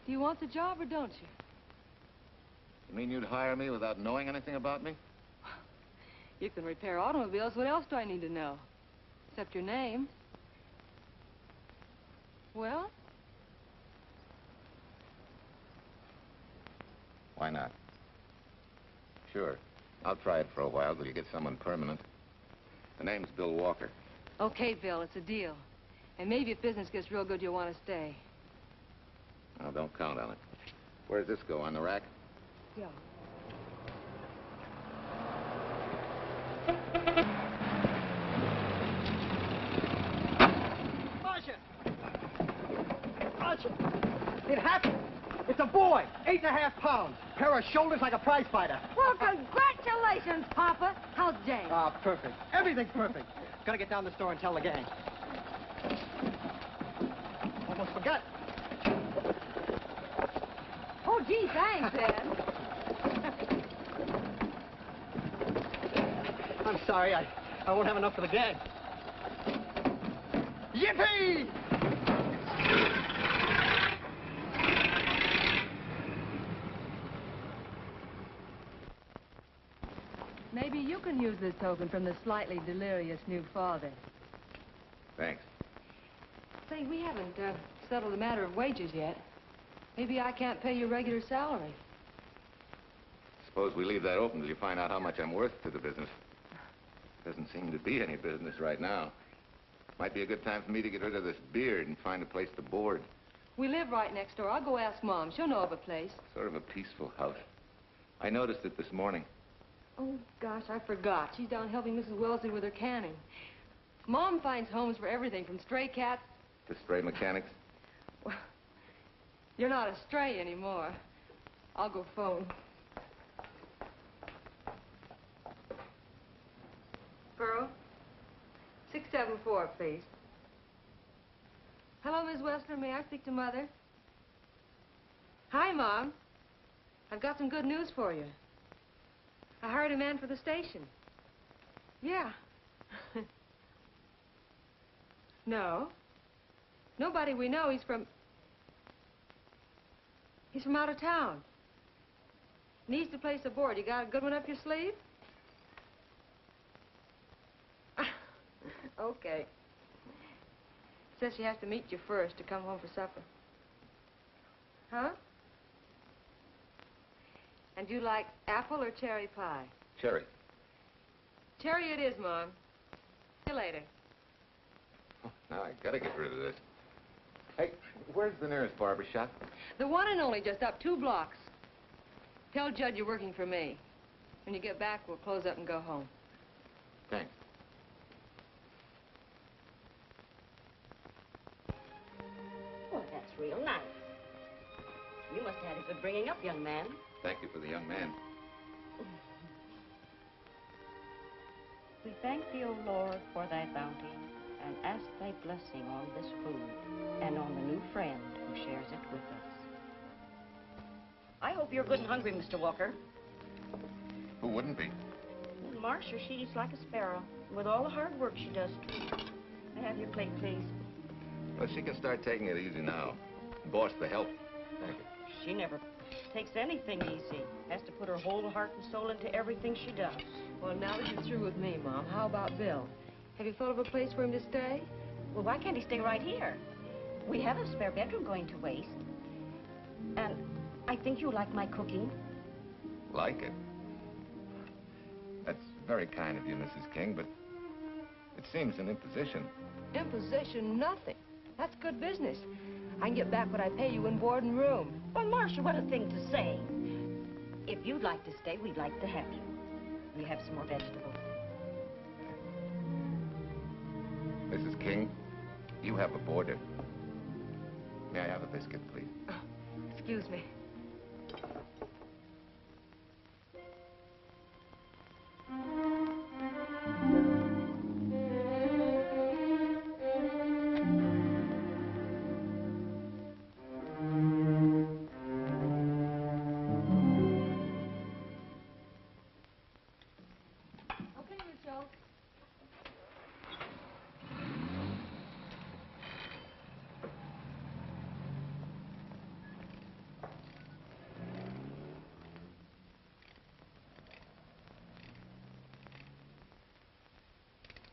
Do you want the job or don't you? You mean you'd hire me without knowing anything about me? You can repair automobiles. What else do I need to know? Except your name. Well? Why not? Sure. I'll try it for a while till you get someone permanent. The name's Bill Walker. Okay, Bill, it's a deal. And maybe if business gets real good, you'll want to stay. Oh, don't count on it. Where does this go, on the rack? Yeah. It happened. It's a boy, 8.5 pounds. Pair of shoulders like a prize fighter. Well, congratulations, Papa. How's Jane? Ah, perfect. Everything's perfect. Gotta get down to the store and tell the gang. Almost forgot. Oh, gee, thanks, Ed. I'm sorry, I won't have enough for the gang. Yippee! Maybe you can use this token from the slightly delirious new father. Thanks. Say, we haven't settled the matter of wages yet. Maybe I can't pay your regular salary. Suppose we leave that open till you find out how much I'm worth to the business. Doesn't seem to be any business right now. Might be a good time for me to get rid of this beard and find a place to board. We live right next door. I'll go ask Mom. She'll know of a place. Sort of a peaceful house. I noticed it this morning. Oh, gosh, I forgot. She's down helping Mrs. Wellesley with her canning. Mom finds homes for everything from stray cats... To stray mechanics? Well, you're not a stray anymore. I'll go phone. Pearl, 674, please. Hello, Miss Westler. May I speak to Mother? Hi, Mom. I've got some good news for you. I hired a man for the station. Yeah. No. Nobody we know. He's from out of town. Needs to place a board. You got a good one up your sleeve? Okay. Says she has to meet you first to come home for supper. Huh? And you like apple or cherry pie? Cherry. Cherry it is, Mom. See you later. Oh, now I gotta get rid of this. Hey, where's the nearest barber shop? The one and only, just up 2 blocks. Tell Judd you're working for me. When you get back, we'll close up and go home. Thanks. Well, that's real nice. You must have had a good bringing up, young man. Thank you for the young man. We thank thee, O Lord, for thy bounty, and ask thy blessing on this food and on the new friend who shares it with us. I hope you're good and hungry, Mr. Walker. Who wouldn't be? Marcia, she eats like a sparrow, with all the hard work she does, too. May I have your plate, please? Well, she can start taking it easy now. Boss, the help. Thank you. She never takes anything easy. Has to put her whole heart and soul into everything she does. Well, now that you're through with me, Mom, how about Bill? Have you thought of a place for him to stay? Well, why can't he stay right here? We have a spare bedroom going to waste. And I think you like my cooking. Like it? That's very kind of you, Mrs. King, but it seems an imposition. Imposition? Nothing. That's good business. I can get back what I pay you in board and room. Well, Marcia, what a thing to say. If you'd like to stay, we'd like to have you. We have some more vegetables. Mrs. King, you have a boarder. May I have a biscuit, please? Oh, excuse me.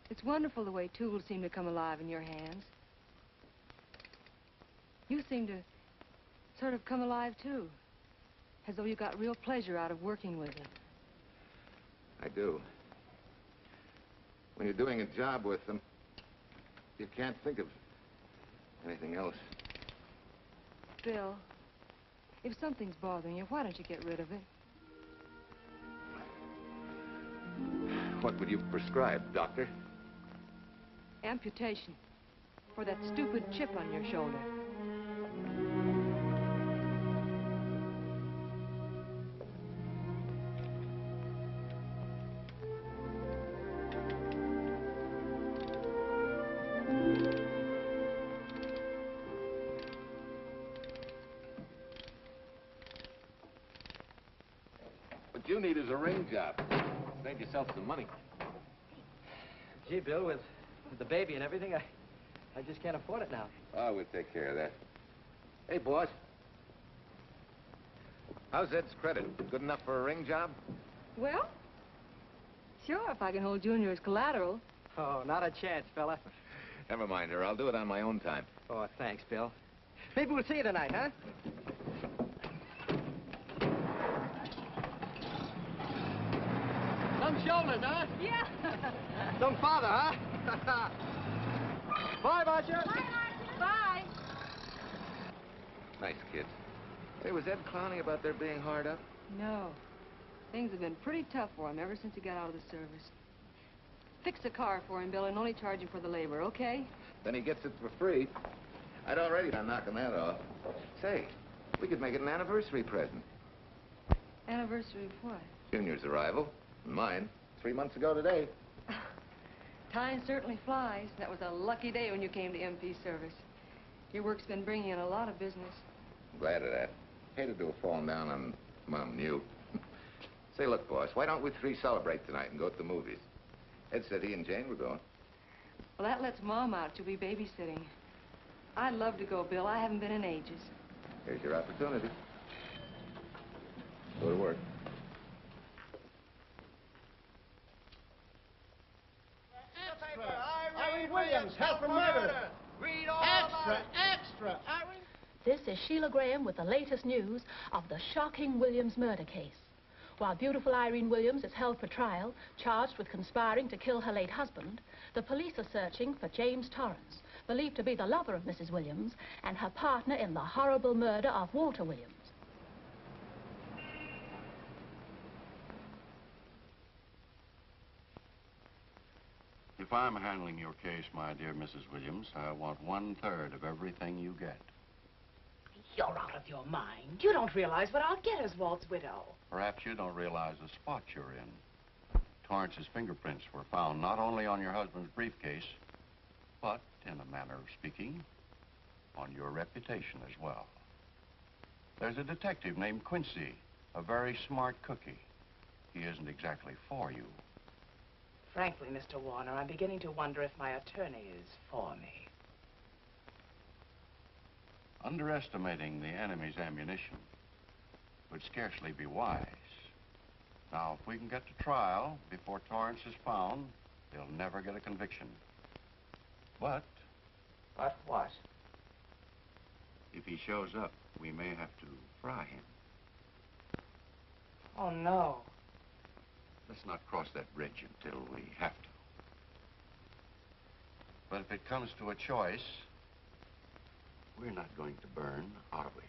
It's wonderful the way tools seem to come alive in your hands. You seem to sort of come alive, too. As though you got real pleasure out of working with them. I do. When you're doing a job with them, you can't think of anything else. Bill, if something's bothering you, why don't you get rid of it? What would you prescribe, doctor? Amputation. For that stupid chip on your shoulder. What you need is a ring job. Save yourself some money. Gee, Bill, with the baby and everything, I just can't afford it now. Oh, we'll take care of that. Hey, boss. How's Ed's credit? Good enough for a ring job? Well, sure, if I can hold Junior as collateral. Oh, not a chance, fella. Never mind her. I'll do it on my own time. Oh, thanks, Bill. Maybe we'll see you tonight, huh? Some shoulders, huh? Yeah. Some father, huh? Bye, Marcia. Bye, Marcia. Bye. Nice kids. Hey, was Ed clowning about their being hard up? No. Things have been pretty tough for him ever since he got out of the service. Fix a car for him, Bill, and only charge him for the labor, okay? Then he gets it for free. I'd already been knocking that off. Say, we could make it an anniversary present. Anniversary of what? Junior's arrival, and mine, 3 months ago today. Time certainly flies. That was a lucky day when you came to MP service. Your work's been bringing in a lot of business. I'm glad of that. Hated to have fallen down on Mom and you. Say, look, boss, why don't we three celebrate tonight and go to the movies? Ed said he and Jane were going. Well, that lets Mom out. She'll be babysitting. I'd love to go, Bill. I haven't been in ages. Here's your opportunity. Go to work. Irene Williams, held for murder. Extra, extra. Irene. This is Sheila Graham with the latest news of the shocking Williams murder case. While beautiful Irene Williams is held for trial, charged with conspiring to kill her late husband, the police are searching for James Torrance, believed to be the lover of Mrs. Williams and her partner in the horrible murder of Walter Williams. If I'm handling your case, my dear Mrs. Williams, I want 1/3 of everything you get. You're out of your mind. You don't realize what I'll get as Walt's widow. Perhaps you don't realize the spot you're in. Torrance's fingerprints were found not only on your husband's briefcase, but, in a manner of speaking, on your reputation as well. There's a detective named Quincy, a very smart cookie. He isn't exactly for you. Frankly, Mr. Warner, I'm beginning to wonder if my attorney is for me. Underestimating the enemy's ammunition would scarcely be wise. Now, if we can get to trial before Torrance is found, he'll never get a conviction. But... But what? if he shows up, we may have to fry him. Oh, no. Let's not cross that bridge until we have to. But if it comes to a choice, we're not going to burn, are we?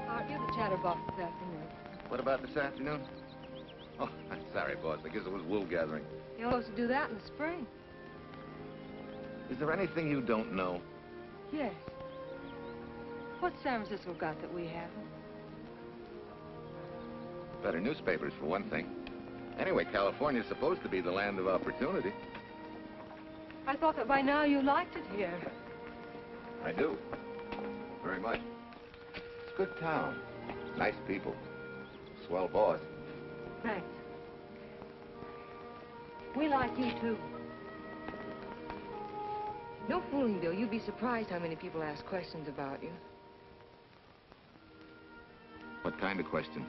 Aren't you the chatterbox this afternoon? What about this afternoon? Oh, I'm sorry, boss. I guess it was wool gathering. You're supposed to do that in the spring. Is there anything you don't know? Yes. What's San Francisco got that we haven't? Better newspapers, for one thing. Anyway, California's supposed to be the land of opportunity. I thought that by now you liked it here. I do. Very much. It's a good town. Nice people. Swell boss. Thanks. We like you, too. No fooling, Bill. You'd be surprised how many people ask questions about you. What kind of questions?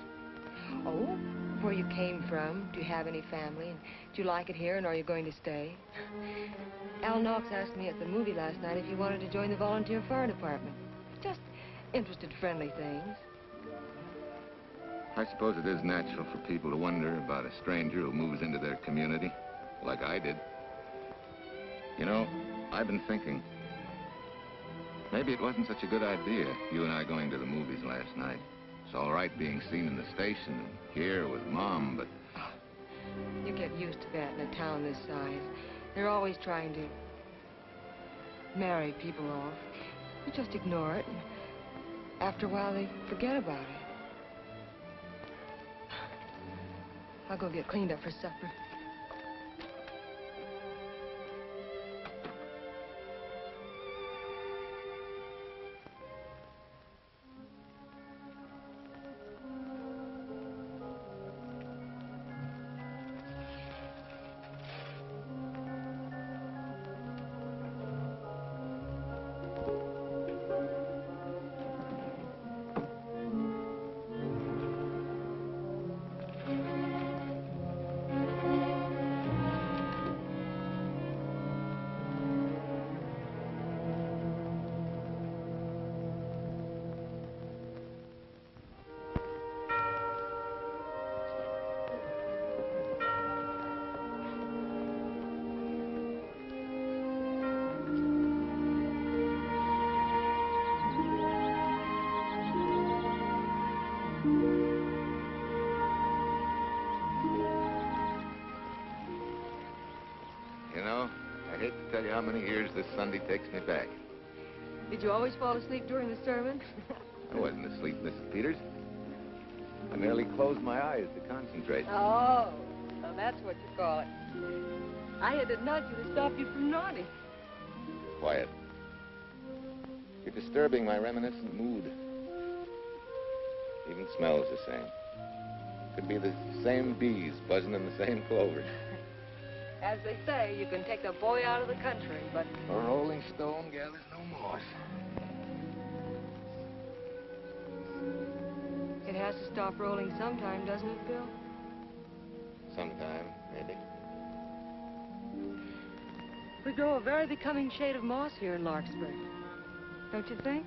Oh, where you came from, do you have any family, and do you like it here, and are you going to stay? Al Knox asked me at the movie last night if you wanted to join the volunteer fire department. Just interested, friendly things. I suppose it is natural for people to wonder about a stranger who moves into their community, like I did. You know, I've been thinking, maybe it wasn't such a good idea, you and I going to the movies last night. It's all right being seen in the station and here with Mom, but... You get used to that in a town this size. They're always trying to marry people off. You just ignore it, and after a while they forget about it. I'll go get cleaned up for supper. You know, I hate to tell you how many years this Sunday takes me back. Did you always fall asleep during the sermon? I wasn't asleep, Mrs. Peters. I merely closed my eyes to concentrate. Oh, so that's what you call it. I had to nudge you to stop you from nodding. Quiet. You're disturbing my reminiscent mood. Even smells the same. Could be the same bees buzzing in the same clover. As they say, you can take the boy out of the country, but... A rolling stone gathers no moss. It has to stop rolling sometime, doesn't it, Bill? Sometime, maybe. We grow a very becoming shade of moss here in Larkspur. Don't you think?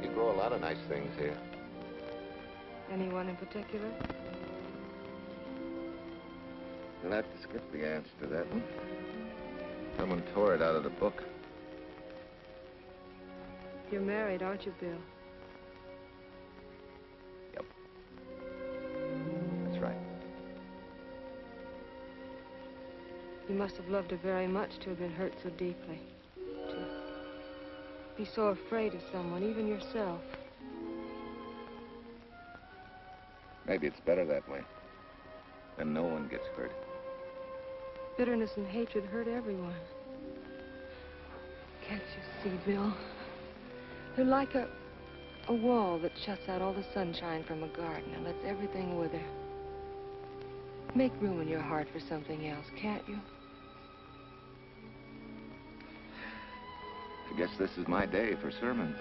You grow a lot of nice things here. Anyone in particular? You'll have to skip the answer to that one. Someone tore it out of the book. You're married, aren't you, Bill? Yep. That's right. You must have loved her very much to have been hurt so deeply. To be so afraid of someone, even yourself. Maybe it's better that way. Then no one gets hurt. Bitterness and hatred hurt everyone. Can't you see, Bill? They're like a wall that shuts out all the sunshine from a garden and lets everything wither. Make room in your heart for something else, can't you? I guess this is my day for sermons.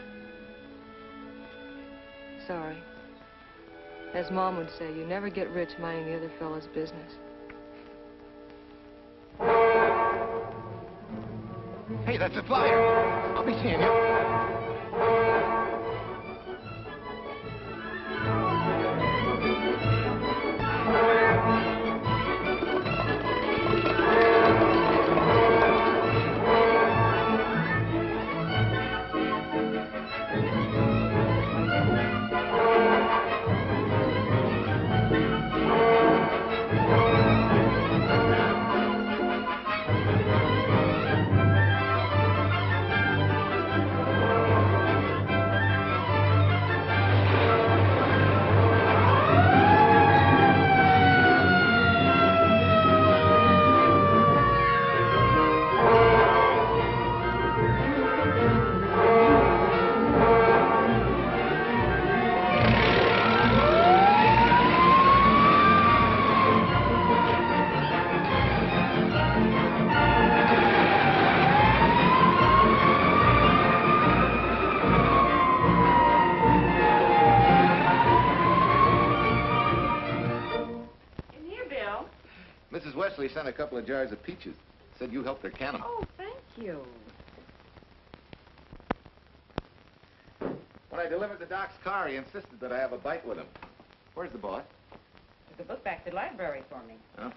Sorry. As Mom would say, you never get rich minding the other fellow's business. Hey, that's a flyer. I'll be seeing you. Wesley sent a couple of jars of peaches. Said you helped her can them. Oh, thank you. When I delivered the doc's car, he insisted that I have a bite with him. Where's the boss? Took the book back to the library for me. Huh?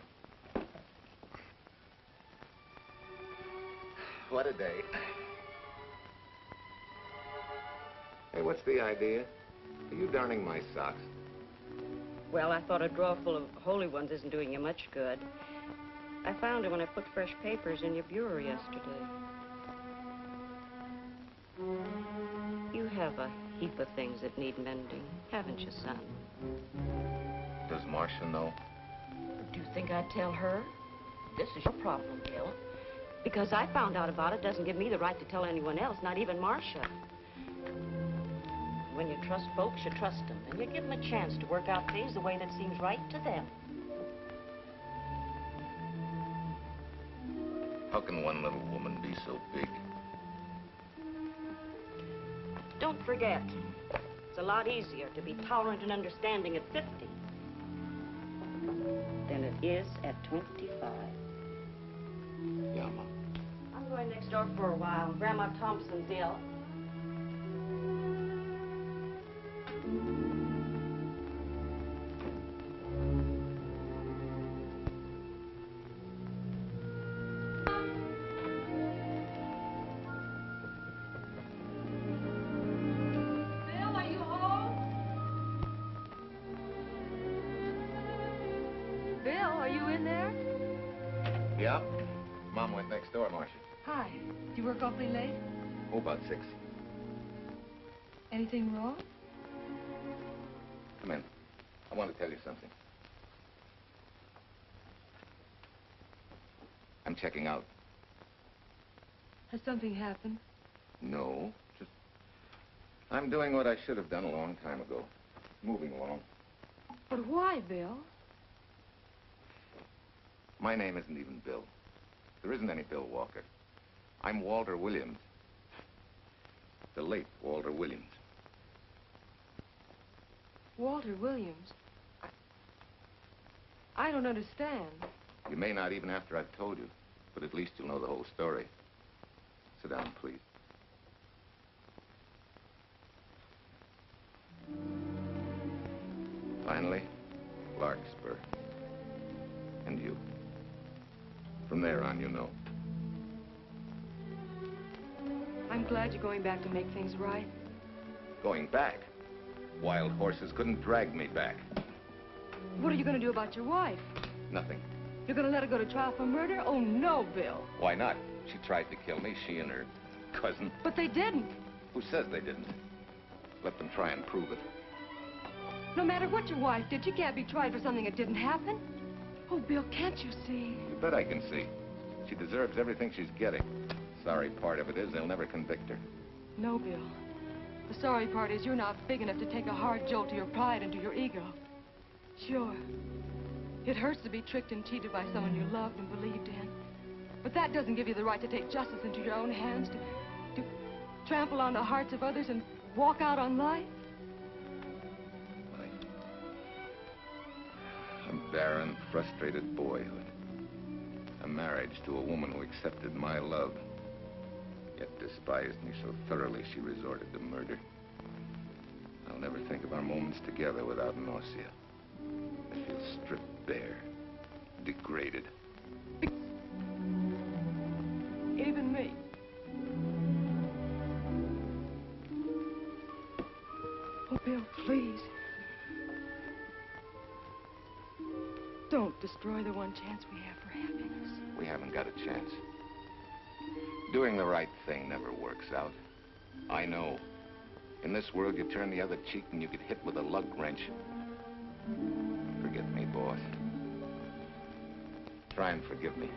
What a day. Hey, what's the idea? Are you darning my socks? Well, I thought a drawer full of holy ones isn't doing you much good. I found it when I put fresh papers in your bureau yesterday. You have a heap of things that need mending, haven't you, son? Does Marcia know? Do you think I'd tell her? This is your problem, Bill. Because I found out about it doesn't give me the right to tell anyone else, not even Marcia. When you trust folks, you trust them, and you give them a chance to work out things the way that seems right to them. How can one little woman be so big? Don't forget, it's a lot easier to be tolerant and understanding at 50 than it is at 25. Yeah, Mom. I'm going next door for a while. Grandma Thompson's ill. Bill, are you home? Bill, are you in there? Yeah? Mom went next door, Marcia. Hi. Do you work awfully late? Oh, about 6. Anything wrong? Come in. I want to tell you something. I'm checking out. Has something happened? No, just... I'm doing what I should have done a long time ago. Moving along. But why, Bill? My name isn't even Bill. There isn't any Bill Walker. I'm Walter Williams. The late Walter Williams. Walter Williams? I don't understand. You may not even after I've told you, but at least you'll know the whole story. Sit down, please. Finally, Larkspur. And you. From there on, you know. I'm glad you're going back to make things right. Going back? Wild horses couldn't drag me back. What are you going to do about your wife? Nothing. You're going to let her go to trial for murder? Oh, no, Bill. Why not? She tried to kill me, she and her cousin. But they didn't. Who says they didn't? Let them try and prove it. No matter what your wife did, she can't be tried for something that didn't happen. Oh, Bill, can't you see? You bet I can see. She deserves everything she's getting. Sorry part of it is they'll never convict her. No, Bill. The sorry part is you're not big enough to take a hard jolt to your pride and to your ego. Sure. It hurts to be tricked and cheated by someone you loved and believed in. But that doesn't give you the right to take justice into your own hands, to trample on the hearts of others and walk out on life. A barren, frustrated boyhood. A marriage to a woman who accepted my love, yet despised me so thoroughly she resorted to murder. I'll never think of our moments together without nausea. I feel stripped bare, degraded. Even me. Oh, Bill, please. Don't destroy the one chance we have for happiness. We haven't got a chance. Doing the right thing never works out. I know. In this world, you turn the other cheek and you get hit with a lug wrench. Forget me, boss. Try and forgive me.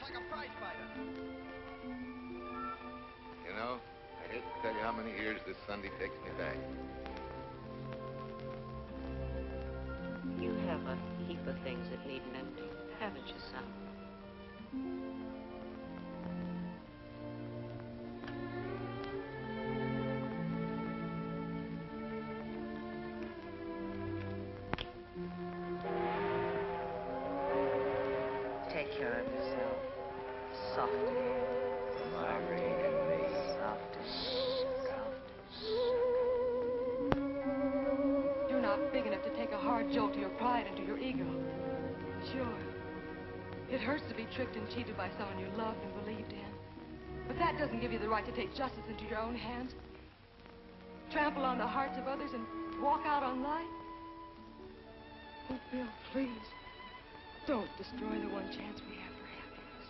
like a prize fighter. You know, I hate to tell you how many years this Sunday takes me back. You have a heap of things that need mending, haven't you, son? Take care of yourself. Soft again. You're not big enough to take a hard jolt to your pride and to your ego. Sure. It hurts to be tricked and cheated by someone you loved and believed in. But that doesn't give you the right to take justice into your own hands. Trample on the hearts of others and walk out on life. Oh, Bill, please. Don't destroy the one chance we have for happiness.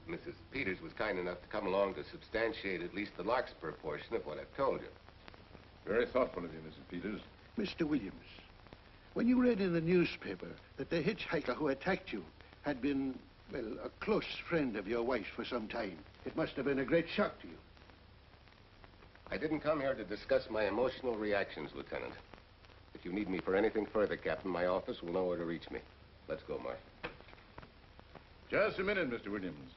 Mrs. Peters was kind enough to come along to substantiate at least the Larkspur portion of what I've told you. Very thoughtful of you, Mrs. Peters. Mr. Williams, when you read in the newspaper that the hitchhiker who attacked you had been, well, a close friend of your wife's for some time, it must have been a great shock to you. I didn't come here to discuss my emotional reactions, Lieutenant. If you need me for anything further, Captain, my office will know where to reach me. Let's go, Mark. Just a minute, Mr. Williams.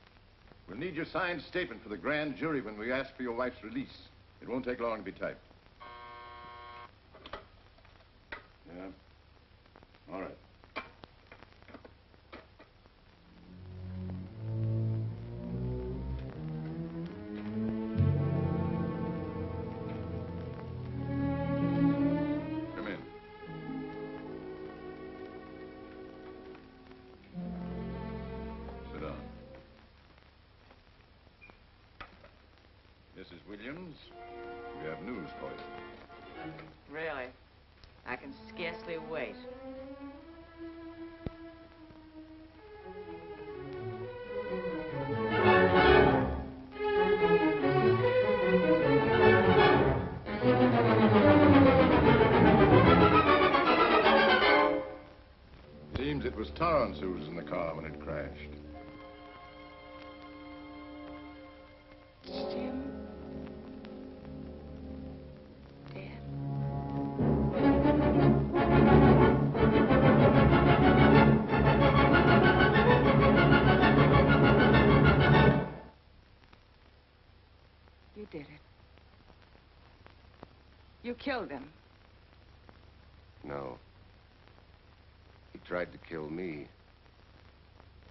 We'll need your signed statement for the grand jury when we ask for your wife's release. It won't take long to be typed. Yeah. All right. Come in. Sit down. Mrs. Williams, we have news for you. Really? I can scarcely wait. Seems it was Torrance who was in the car when it crashed. Jim? You did it. You killed him. No. He tried to kill me.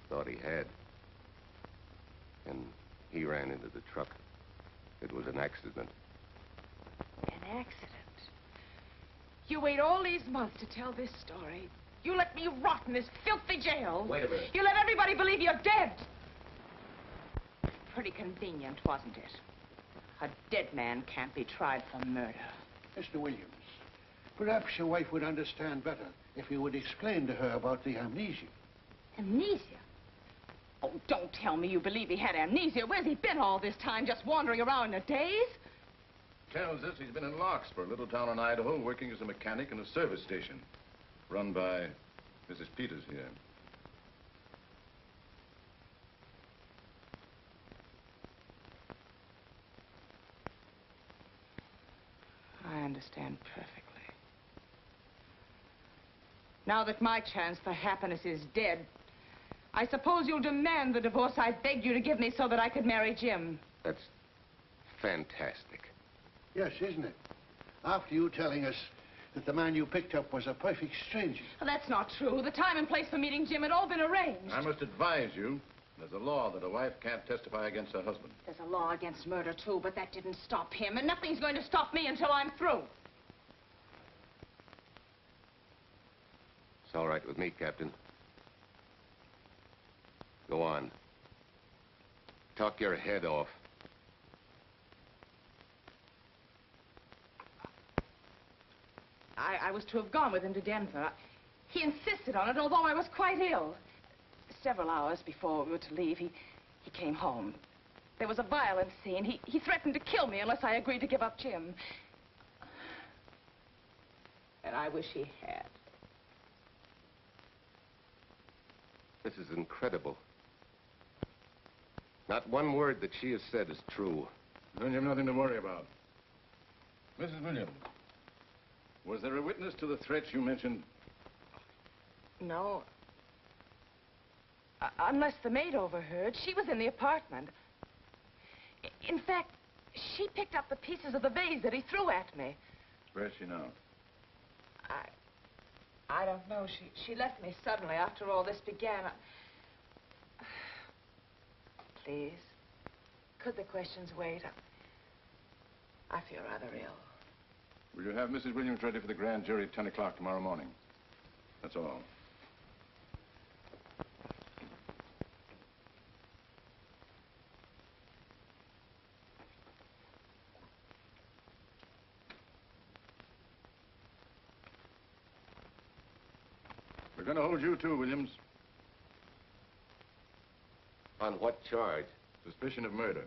Thought he had. And he ran into the truck. It was an accident. An accident? You wait all these months to tell this story. You let me rot in this filthy jail. Wait a minute. You let everybody believe you're dead. Pretty convenient, wasn't it? A dead man can't be tried for murder. Mr. Williams, perhaps your wife would understand better if you would explain to her about the amnesia. Amnesia? Oh, don't tell me you believe he had amnesia. Where's he been all this time, just wandering around in a daze? Tells us he's been in Larkspur, a little town in Idaho, working as a mechanic in a service station. Run by Mrs. Peters here. I understand perfectly. Now that my chance for happiness is dead, I suppose you'll demand the divorce I begged you to give me so that I could marry Jim. That's fantastic. Yes, isn't it? After you telling us that the man you picked up was a perfect stranger. Well, that's not true. The time and place for meeting Jim had all been arranged. I must advise you There's a law that a wife can't testify against her husband. There's a law against murder, too, but that didn't stop him, and nothing's going to stop me until I'm through. It's all right with me, Captain. Go on. Talk your head off. I was to have gone with him to Denver. He insisted on it, although I was quite ill. Several hours before we were to leave, he came home. There was a violent scene. He threatened to kill me unless I agreed to give up Jim. And I wish he had. This is incredible. Not one word that she has said is true. Then you have nothing to worry about. Mrs. Williams, was there a witness to the threats you mentioned? No. Unless the maid overheard. She was in the apartment. In fact, she picked up the pieces of the vase that he threw at me. Where is she now? I don't know. She left me suddenly after all this began. Please, could the questions wait? I feel rather ill. Will you have Mrs. Williams ready for the grand jury at 10 o'clock tomorrow morning? That's all. We're going to hold you too, Williams. On what charge? Suspicion of murder.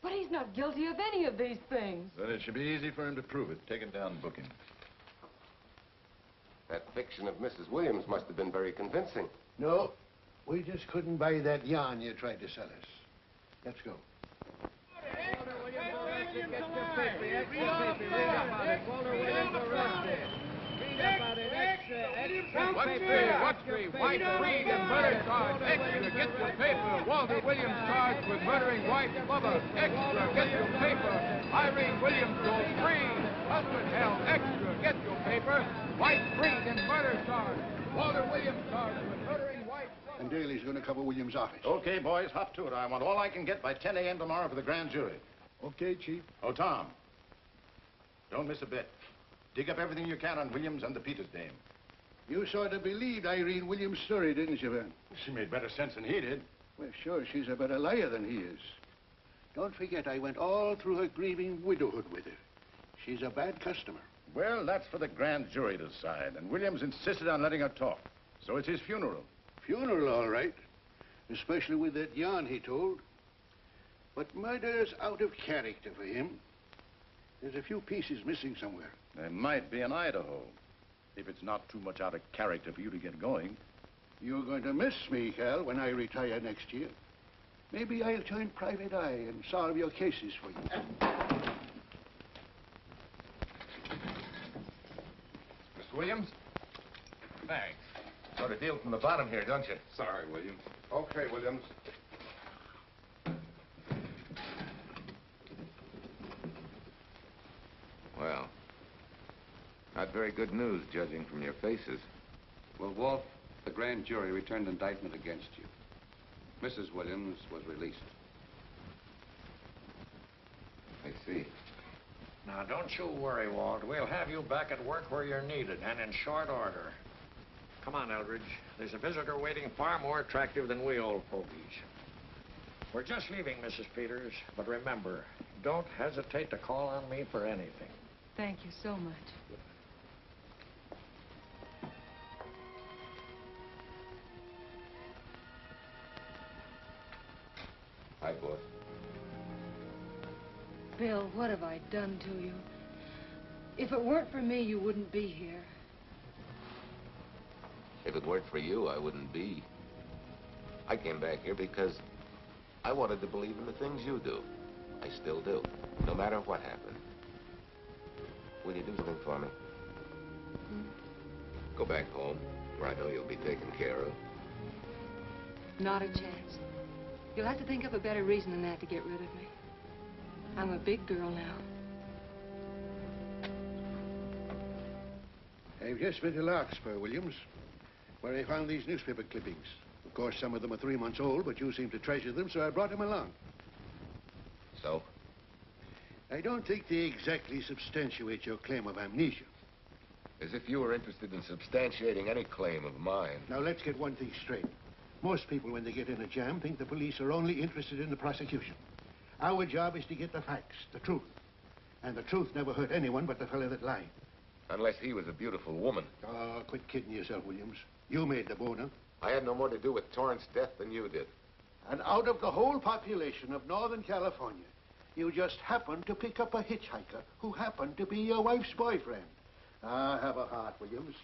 But he's not guilty of any of these things. Then it should be easy for him to prove it. Take it down and book him. That fiction of Mrs. Williams must have been very convincing. No, we just couldn't buy that yarn you tried to sell us. Let's go. Watch me, wife, freed and murder charge. Extra, get your paper. Walter Williams charged with murdering wife lover. Extra, get your paper. Irene Williams goes free. Husband held. Extra, get your paper. Wife freed and murder charge. Walter Williams charged with murdering wife lover. And Daly's going to cover Williams' office. Okay, boys, hop to it. I want all I can get by 10 a.m. tomorrow for the grand jury. Okay, Chief. Oh, Tom, don't miss a bit. Dig up everything you can on Williams and the Peters dame. You sort of believed Irene Williams' story, didn't you, Ben? She made better sense than he did. Well, sure, she's a better liar than he is. Don't forget, I went all through her grieving widowhood with her. She's a bad customer. Well, that's for the grand jury to decide, and Williams insisted on letting her talk. So it's his funeral. Funeral, all right. Especially with that yarn he told. But murder's out of character for him. There's a few pieces missing somewhere. There might be in Idaho, if it's not too much out of character for you to get going. You're going to miss me, Cal, when I retire next year. Maybe I'll join Private Eye and solve your cases for you. Miss Williams? Thanks. Sort of deal from the bottom here, don't you? Sorry, Williams. Okay, Williams. Well, not very good news, judging from your faces. Well, Walt, the grand jury returned indictment against you. Mrs. Williams was released. I see. Now, don't you worry, Walt. We'll have you back at work where you're needed, and in short order. Come on, Eldridge. There's a visitor waiting far more attractive than we old fogies. We're just leaving, Mrs. Peters, but remember, don't hesitate to call on me for anything. Thank you so much. Hi, boss. Bill, what have I done to you? If it weren't for me, you wouldn't be here. If it weren't for you, I wouldn't be. I came back here because I wanted to believe in the things you do. I still do, no matter what happened. Will you do something for me? Go back home, where I know you'll be taken care of. Not a chance. You'll have to think of a better reason than that to get rid of me. I'm a big girl now. I've just been to Larkspur, Williams, where I found these newspaper clippings. Of course, some of them are 3 months old, but you seem to treasure them, so I brought them along. So? I don't think they exactly substantiate your claim of amnesia. As if you were interested in substantiating any claim of mine. Now, let's get one thing straight. Most people, when they get in a jam, think the police are only interested in the prosecution. Our job is to get the facts, the truth. And the truth never hurt anyone but the fellow that lied. Unless he was a beautiful woman. Oh, quit kidding yourself, Williams. You made the boner. I had no more to do with Torrance's death than you did. And out of the whole population of Northern California, you just happened to pick up a hitchhiker who happened to be your wife's boyfriend. Ah, have a heart, Williams.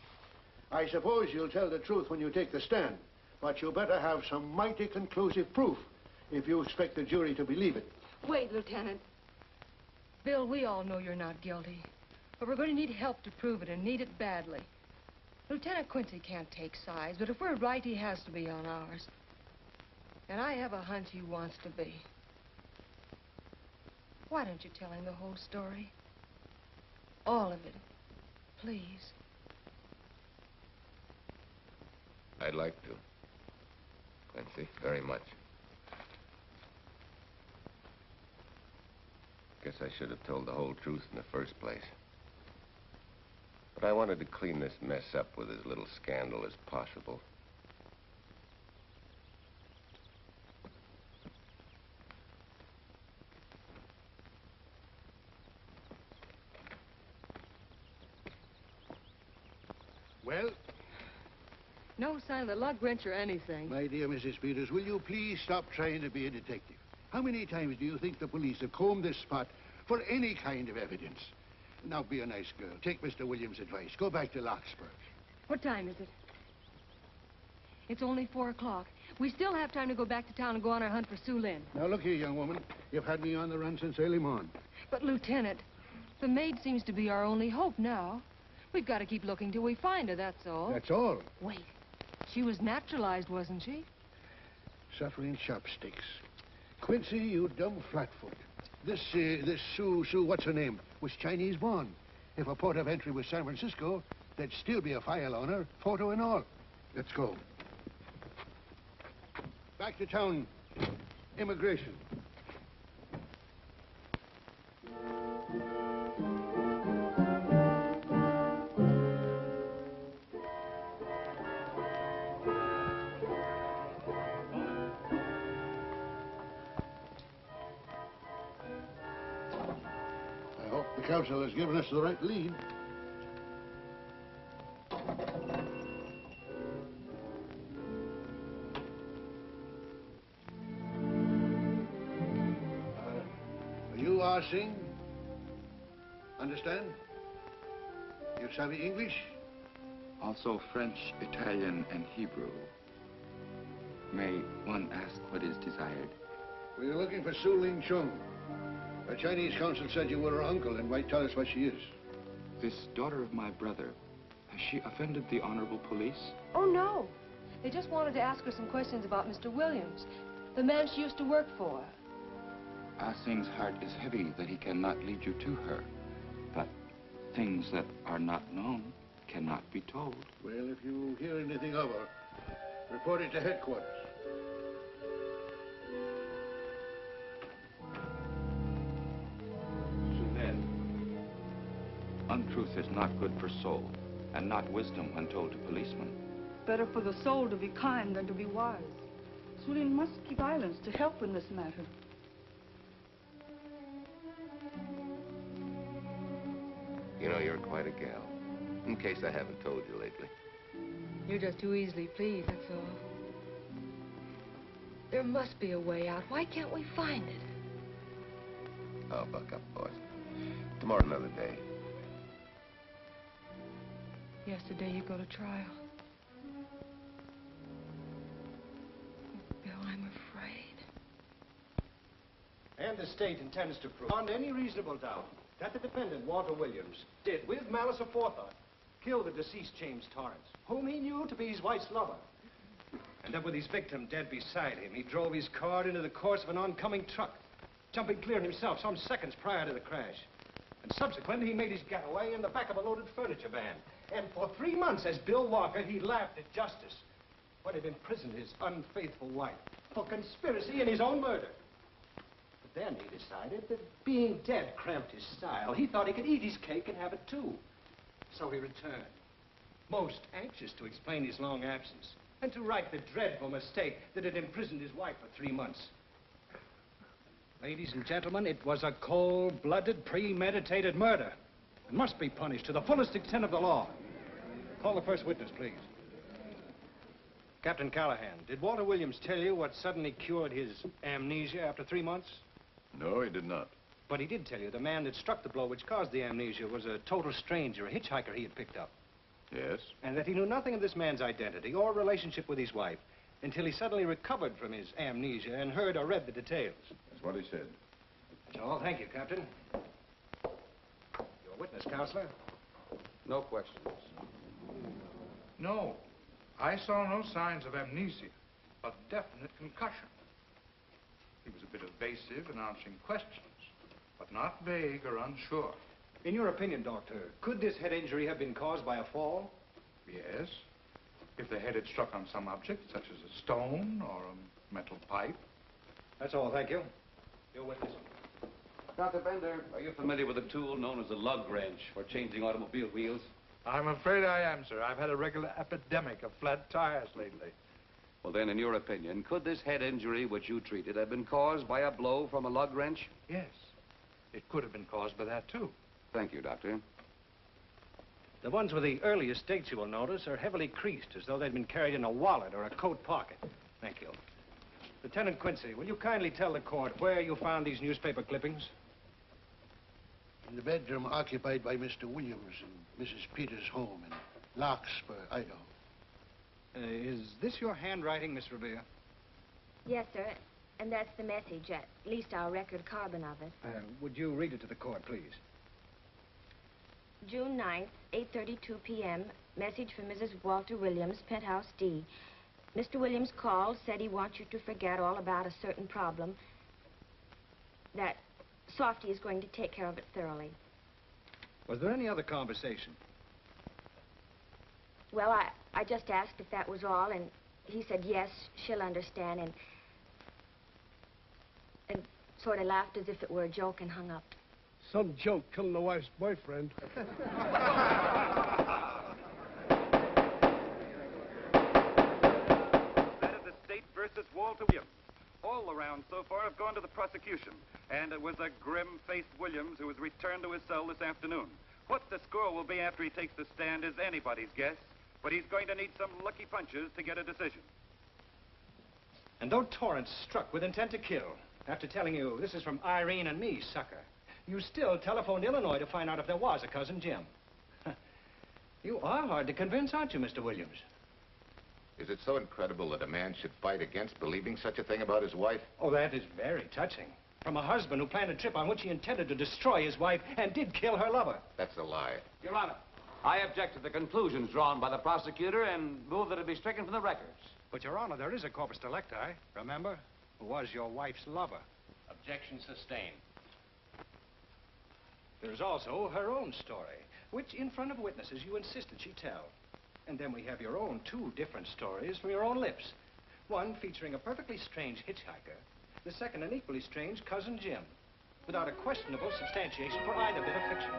I suppose you'll tell the truth when you take the stand, but you better have some mighty conclusive proof if you expect the jury to believe it. Wait, Lieutenant. Bill, we all know you're not guilty, but we're going to need help to prove it, and need it badly. Lieutenant Quincy can't take sides, but if we're right, he has to be on ours. And I have a hunch he wants to be. Why don't you tell him the whole story? All of it. Please. I'd like to. Quincy, very much. Guess I should have told the whole truth in the first place. But I wanted to clean this mess up with as little scandal as possible. Well? No sign of the lug wrench or anything. My dear Mrs. Peters, will you please stop trying to be a detective? How many times do you think the police have combed this spot for any kind of evidence? Now, be a nice girl. Take Mr. Williams' advice. Go back to Larkspur. What time is it? It's only 4 o'clock. We still have time to go back to town and go on our hunt for Sue Lynn. Now, look here, young woman. You've had me on the run since early morning. But, Lieutenant, the maid seems to be our only hope now. We've got to keep looking till we find her, that's all. That's all? Wait. She was naturalized, wasn't she? Suffering chopsticks. Quincy, you dumb flatfoot. This Sue, what's her name, was Chinese born. If a port of entry was San Francisco, there'd still be a file on her, photo and all. Let's go. Back to town. Immigration. I hope the council has given us the right lead. You are Singh? Understand? You savvy English? Also French, Italian, and Hebrew. May one ask what is desired? We're looking for Su Ling Chung. The Chinese consul said you were her uncle and might tell us what she is. This daughter of my brother, has she offended the honorable police? Oh, no. They just wanted to ask her some questions about Mr. Williams, the man she used to work for. Ah Singh's heart is heavy that he cannot lead you to her. But things that are not known cannot be told. Well, if you hear anything of her, report it to headquarters. Untruth is not good for soul, and not wisdom when told to policemen. Better for the soul to be kind than to be wise. Su Lin must keep silence to help in this matter. You know, you're quite a gal. In case I haven't told you lately. You're just too easily pleased, that's all. There must be a way out. Why can't we find it? Oh, buck up, boys. Tomorrow, another day. Yesterday you go to trial. Bill, I'm afraid. And the state intends to prove, beyond any reasonable doubt, that the defendant, Walter Williams, did, with malice aforethought, kill the deceased James Torrance, whom he knew to be his wife's lover. And that with his victim dead beside him, he drove his car into the course of an oncoming truck, jumping clear himself some seconds prior to the crash. And subsequently, he made his getaway in the back of a loaded furniture van. And for 3 months, as Bill Walker, he laughed at justice. when he'd imprisoned his unfaithful wife for conspiracy in his own murder. But then he decided that being dead cramped his style. He thought he could eat his cake and have it too. So he returned, most anxious to explain his long absence and to right the dreadful mistake that had imprisoned his wife for 3 months. Ladies and gentlemen, it was a cold-blooded, premeditated murder and must be punished to the fullest extent of the law. Call the first witness, please. Captain Callahan, did Walter Williams tell you what suddenly cured his amnesia after 3 months? No, he did not. But he did tell you the man that struck the blow which caused the amnesia was a total stranger, a hitchhiker he had picked up. Yes? And that he knew nothing of this man's identity or relationship with his wife until he suddenly recovered from his amnesia and heard or read the details. That's what he said. That's all. Thank you, Captain. Your witness, Counselor. No questions. No. I saw no signs of amnesia, a definite concussion. He was a bit evasive in answering questions, but not vague or unsure. In your opinion, Doctor, could this head injury have been caused by a fall? Yes. If the head had struck on some object, such as a stone or a metal pipe. That's all, thank you. Your witness. Dr. Bender, are you familiar with a tool known as a lug wrench for changing automobile wheels? I'm afraid I am, sir. I've had a regular epidemic of flat tires lately. Well, then, in your opinion, could this head injury which you treated have been caused by a blow from a lug wrench? Yes. It could have been caused by that, too. Thank you, Doctor. The ones with the earliest dates, you will notice, are heavily creased, as though they'd been carried in a wallet or a coat pocket. Thank you. Lieutenant Quincy, will you kindly tell the court where you found these newspaper clippings? In the bedroom occupied by Mr. Williams and Mrs. Peters' home in Larkspur, Idaho. Is this your handwriting, Miss Revere? Yes, sir. And that's the message, at least our record carbon of it. Would you read it to the court, please? June 9th, 8:32 p.m. Message from Mrs. Walter Williams, Penthouse D. Mr. Williams called, said he wants you to forget all about a certain problem. That Softy is going to take care of it thoroughly. Was there any other conversation? Well, I just asked if that was all, and he said, yes, she'll understand, and sort of laughed as if it were a joke and hung up. Some joke killing the wife's boyfriend. That is the state versus Walter Williams. All the rounds so far have gone to the prosecution, and it was a grim-faced Williams who was returned to his cell this afternoon. What the score will be after he takes the stand is anybody's guess, but he's going to need some lucky punches to get a decision. And though Torrance struck with intent to kill, after telling you this is from Irene and me, sucker, you still telephoned Illinois to find out if there was a cousin Jim. You are hard to convince, aren't you, Mr. Williams? Is it so incredible that a man should fight against believing such a thing about his wife? Oh, that is very touching. From a husband who planned a trip on which he intended to destroy his wife and did kill her lover. That's a lie. Your Honor, I object to the conclusions drawn by the prosecutor and move that it be stricken from the records. But, Your Honor, there is a corpus delicti, remember, who was your wife's lover. Objection sustained. There's also her own story, which, in front of witnesses, you insisted she tell. And then we have your own two different stories from your own lips. One featuring a perfectly strange hitchhiker, the second an equally strange cousin Jim, without a questionable substantiation for either bit of fiction.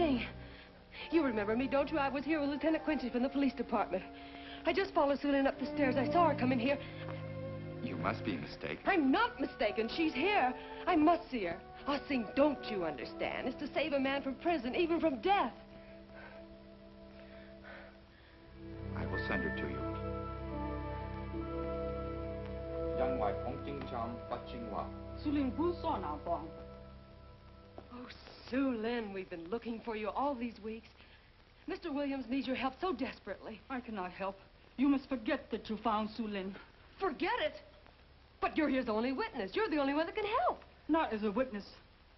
thing. You remember me, don't you? I was here with Lieutenant Quincy from the police department. I just followed Sue Lynn up the stairs. I saw her come in here. You must be mistaken. I'm not mistaken. She's here. I must see her. Our thing, don't you understand, is to save a man from prison, even from death. I will send her to you. Oh, Sue Lynn, we've been looking for you all these weeks. Mr. Williams needs your help so desperately. I cannot help. You must forget that you found Sue Lynn. Forget it? But you're his only witness. You're the only one that can help. Not as a witness.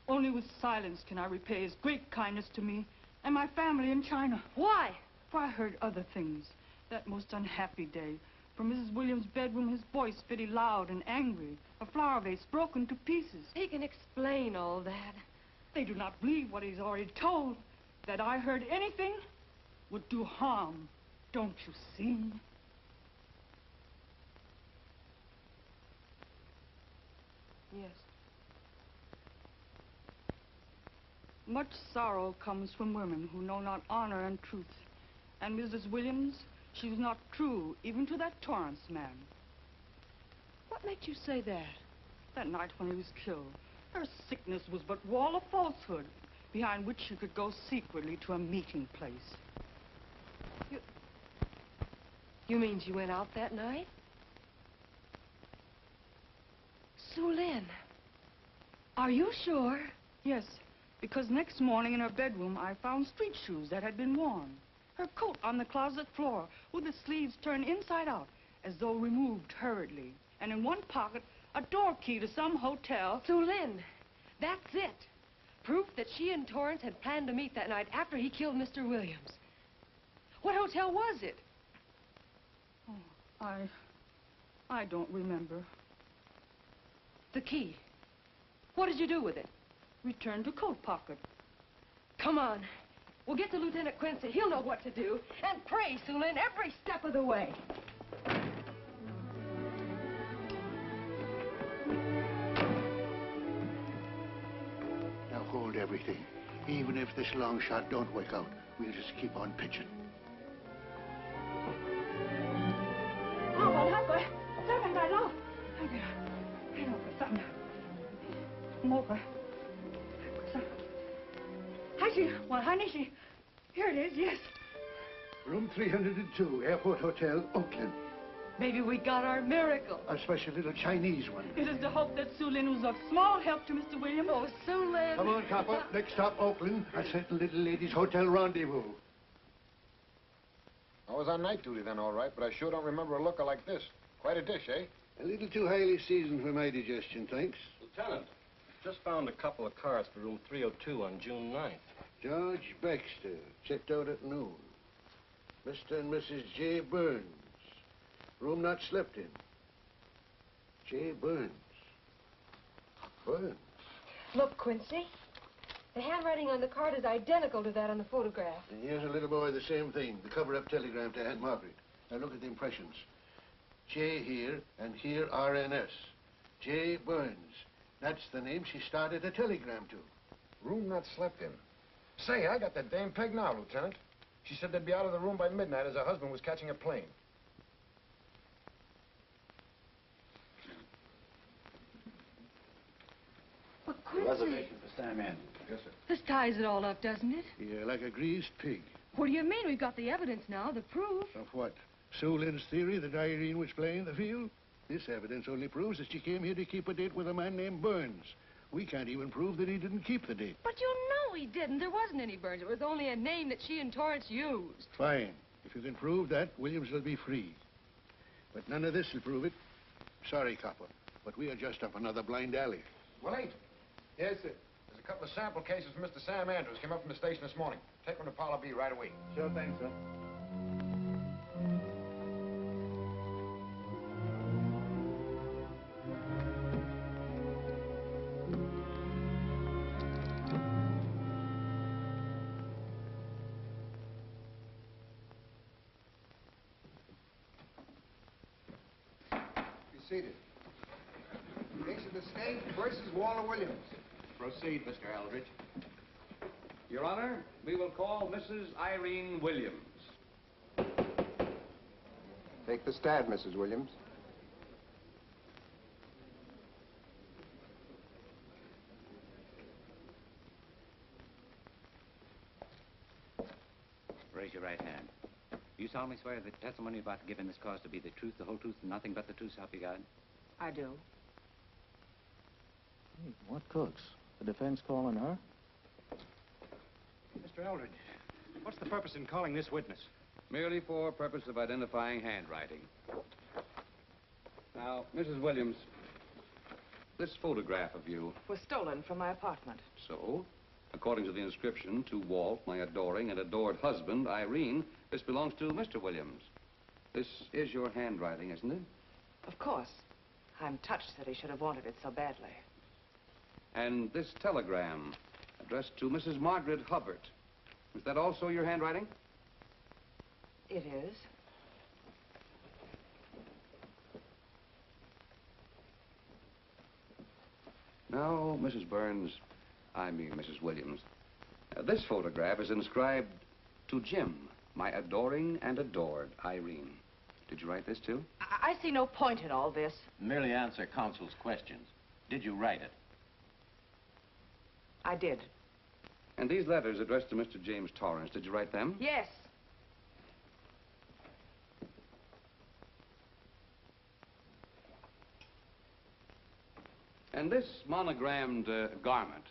Only with silence can I repay his great kindness to me and my family in China. Why? For I heard other things. That most unhappy day, from Mrs. Williams' bedroom, his voice very loud and angry. A flower vase broken to pieces. He can explain all that. They do not believe what he's already told. That I heard anything would do harm. Don't you see? Yes. Much sorrow comes from women who know not honor and truth. And Mrs. Williams, she was not true even to that Torrance man. What makes you say that? That night when he was killed, her sickness was but wall of falsehood, behind which she could go secretly to a meeting place. You mean she went out that night? Sue Lynn, are you sure? Yes, because next morning in her bedroom I found street shoes that had been worn. Her coat on the closet floor with the sleeves turned inside out as though removed hurriedly. And in one pocket, a door key to some hotel. Sue Lynn, that's it. Proof that she and Torrance had planned to meet that night after he killed Mr. Williams. What hotel was it? Oh, I don't remember. The key. What did you do with it? Returned to coat pocket. Come on. We'll get to Lieutenant Quincy. He'll know what to do. And pray, Sue Lynn, every step of the way. Now hold everything. Even if this long shot don't work out, we'll just keep on pitching. Here it is, yes. Room 302, Airport Hotel, Oakland. Maybe we got our miracle. A special little Chinese one. It is to hope that Sue Lynn was of small help to Mr. Williams. Oh, Sue Lynn. Come on, copper. Next stop, Oakland. A certain little lady's hotel rendezvous. I was on night duty then, all right, but I sure don't remember a looker like this. Quite a dish, eh? A little too highly seasoned for my digestion, thanks. Lieutenant, just found a couple of cars for room 302 on June 9th. George Baxter, checked out at noon. Mr. and Mrs. J. Burns. Room not slept in. J. Burns. Burns. Look, Quincy. The handwriting on the card is identical to that on the photograph. And here's a little boy, the same thing. The cover-up telegram to Aunt Margaret. Now look at the impressions. J here, and here RNS. J. Burns. That's the name she started a telegram to. Room not slept in. Say, I got that dame pegged now, Lieutenant. She said they'd be out of the room by midnight as her husband was catching a plane. But Quincy... Reservation for Sam Andrews. Yes, sir. This ties it all up, doesn't it? Yeah, like a greased pig. What do you mean? We've got the evidence now, the proof. Of what? Sue Lynn's theory that Irene was playing the field? This evidence only proves that she came here to keep a date with a man named Burns. We can't even prove that he didn't keep the date. But you know he didn't. There wasn't any Burns. It was only a name that she and Torrance used. Fine. If you can prove that, Williams will be free. But none of this will prove it. Sorry, copper, but we are just up another blind alley. Well, ain't. Yes, sir. There's a couple of sample cases from Mr. Sam Andrews came up from the station this morning. Take them to Parlor B right away. Sure thing, sir. Seated. Case of the state versus Walter Williams. Proceed, Mr. Aldridge. Your Honor, we will call Mrs. Irene Williams. Take the stand, Mrs. Williams. Raise your right hand. You solemnly swear that the testimony you're about to give in this cause to be the truth, the whole truth, and nothing but the truth, so help you God? I do. Hey, what cooks? The defense calling her? Mr. Eldridge, what's the purpose in calling this witness? Merely for purpose of identifying handwriting. Now, Mrs. Williams, this photograph of you... Was stolen from my apartment. So, according to the inscription, to Walt, my adoring and adored husband, Irene, this belongs to Mr. Williams. This is your handwriting, isn't it? Of course. I'm touched that he should have wanted it so badly. And this telegram, addressed to Mrs. Margaret Hubbard, is that also your handwriting? It is. Now, Mrs. Burns, I mean Mrs. Williams, this photograph is inscribed to Jim, my adoring and adored Irene. Did you write this, too? I see no point in all this. Merely answer counsel's questions. Did you write it? I did. And these letters addressed to Mr. James Torrance, did you write them? Yes. And this monogrammed garment,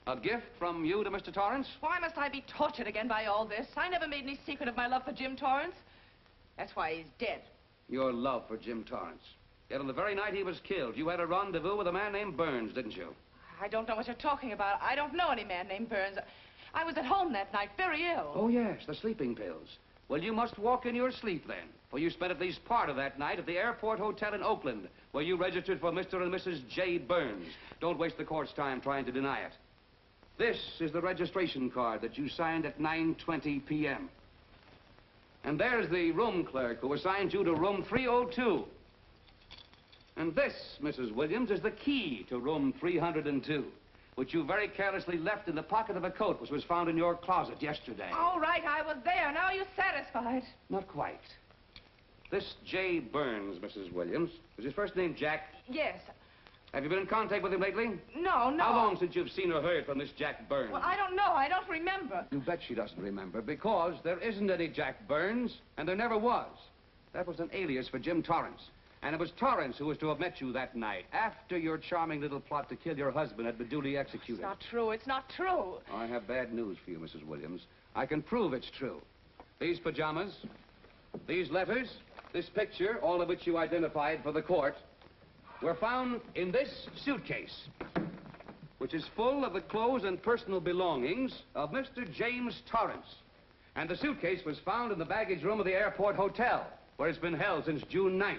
a gift from you to Mr. Torrance? Why must I be tortured again by all this? I never made any secret of my love for Jim Torrance. That's why he's dead. Your love for Jim Torrance. Yet on the very night he was killed, you had a rendezvous with a man named Burns, didn't you? I don't know what you're talking about. I don't know any man named Burns. I was at home that night, very ill. Oh, yes, the sleeping pills. Well, you must walk in your sleep then, for you spent at least part of that night at the Airport Hotel in Oakland, where you registered for Mr. and Mrs. J. Burns. Don't waste the court's time trying to deny it. This is the registration card that you signed at 9:20 p.m. And there's the room clerk who assigned you to room 302. And this, Mrs. Williams, is the key to room 302, which you very carelessly left in the pocket of a coat which was found in your closet yesterday. All right, I was there. Now are you satisfied? Not quite. This J. Burns, Mrs. Williams, is his first name Jack? Yes. Have you been in contact with him lately? No. How long since you've seen or heard from this Jack Burns? Well, I don't know. I don't remember. You bet she doesn't remember, because there isn't any Jack Burns, and there never was. That was an alias for Jim Torrance. And it was Torrance who was to have met you that night, after your charming little plot to kill your husband had been duly executed. It's not true. It's not true. I have bad news for you, Mrs. Williams. I can prove it's true. These pajamas, these letters, this picture, all of which you identified for the court, were found in this suitcase, which is full of the clothes and personal belongings of Mr. James Torrance. And the suitcase was found in the baggage room of the Airport Hotel, where it's been held since June 9th.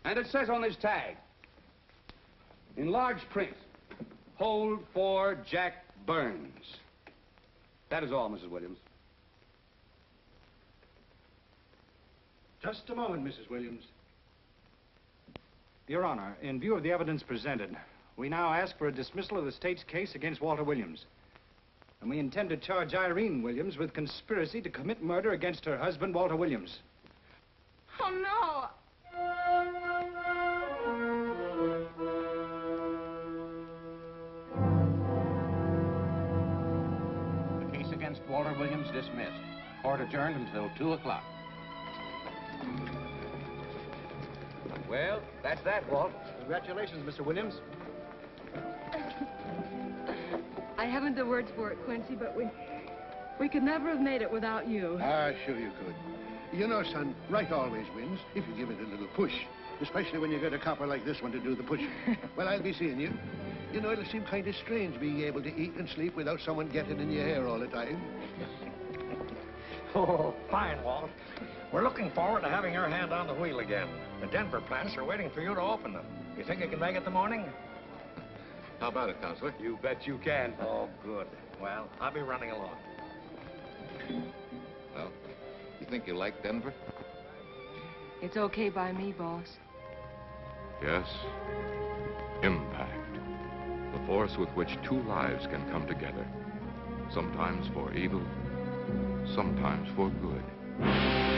And it says on this tag, in large print, hold for Jack Burns. That is all, Mrs. Williams. Just a moment, Mrs. Williams. Your Honor, in view of the evidence presented, we now ask for a dismissal of the state's case against Walter Williams. And we intend to charge Irene Williams with conspiracy to commit murder against her husband, Walter Williams. Oh, no. The case against Walter Williams dismissed. Court adjourned until 2 o'clock. Well, that's that, Walt. Congratulations, Mr. Williams. I haven't the words for it, Quincy, but we could never have made it without you. Ah, sure you could. You know, son, right always wins if you give it a little push. Especially when you get a copper like this one to do the pushing. Well, I'll be seeing you. You know, it'll seem kind of strange being able to eat and sleep without someone getting in your hair all the time. Oh, fine, Walt. We're looking forward to having your hand on the wheel again. The Denver plants are waiting for you to open them. You think you can make it in the morning? How about it, Counselor? You bet you can. Oh, good. Well, I'll be running along. Well, you think you like Denver? It's okay by me, boss. Yes. Impact. The force with which two lives can come together. Sometimes for evil, sometimes for good.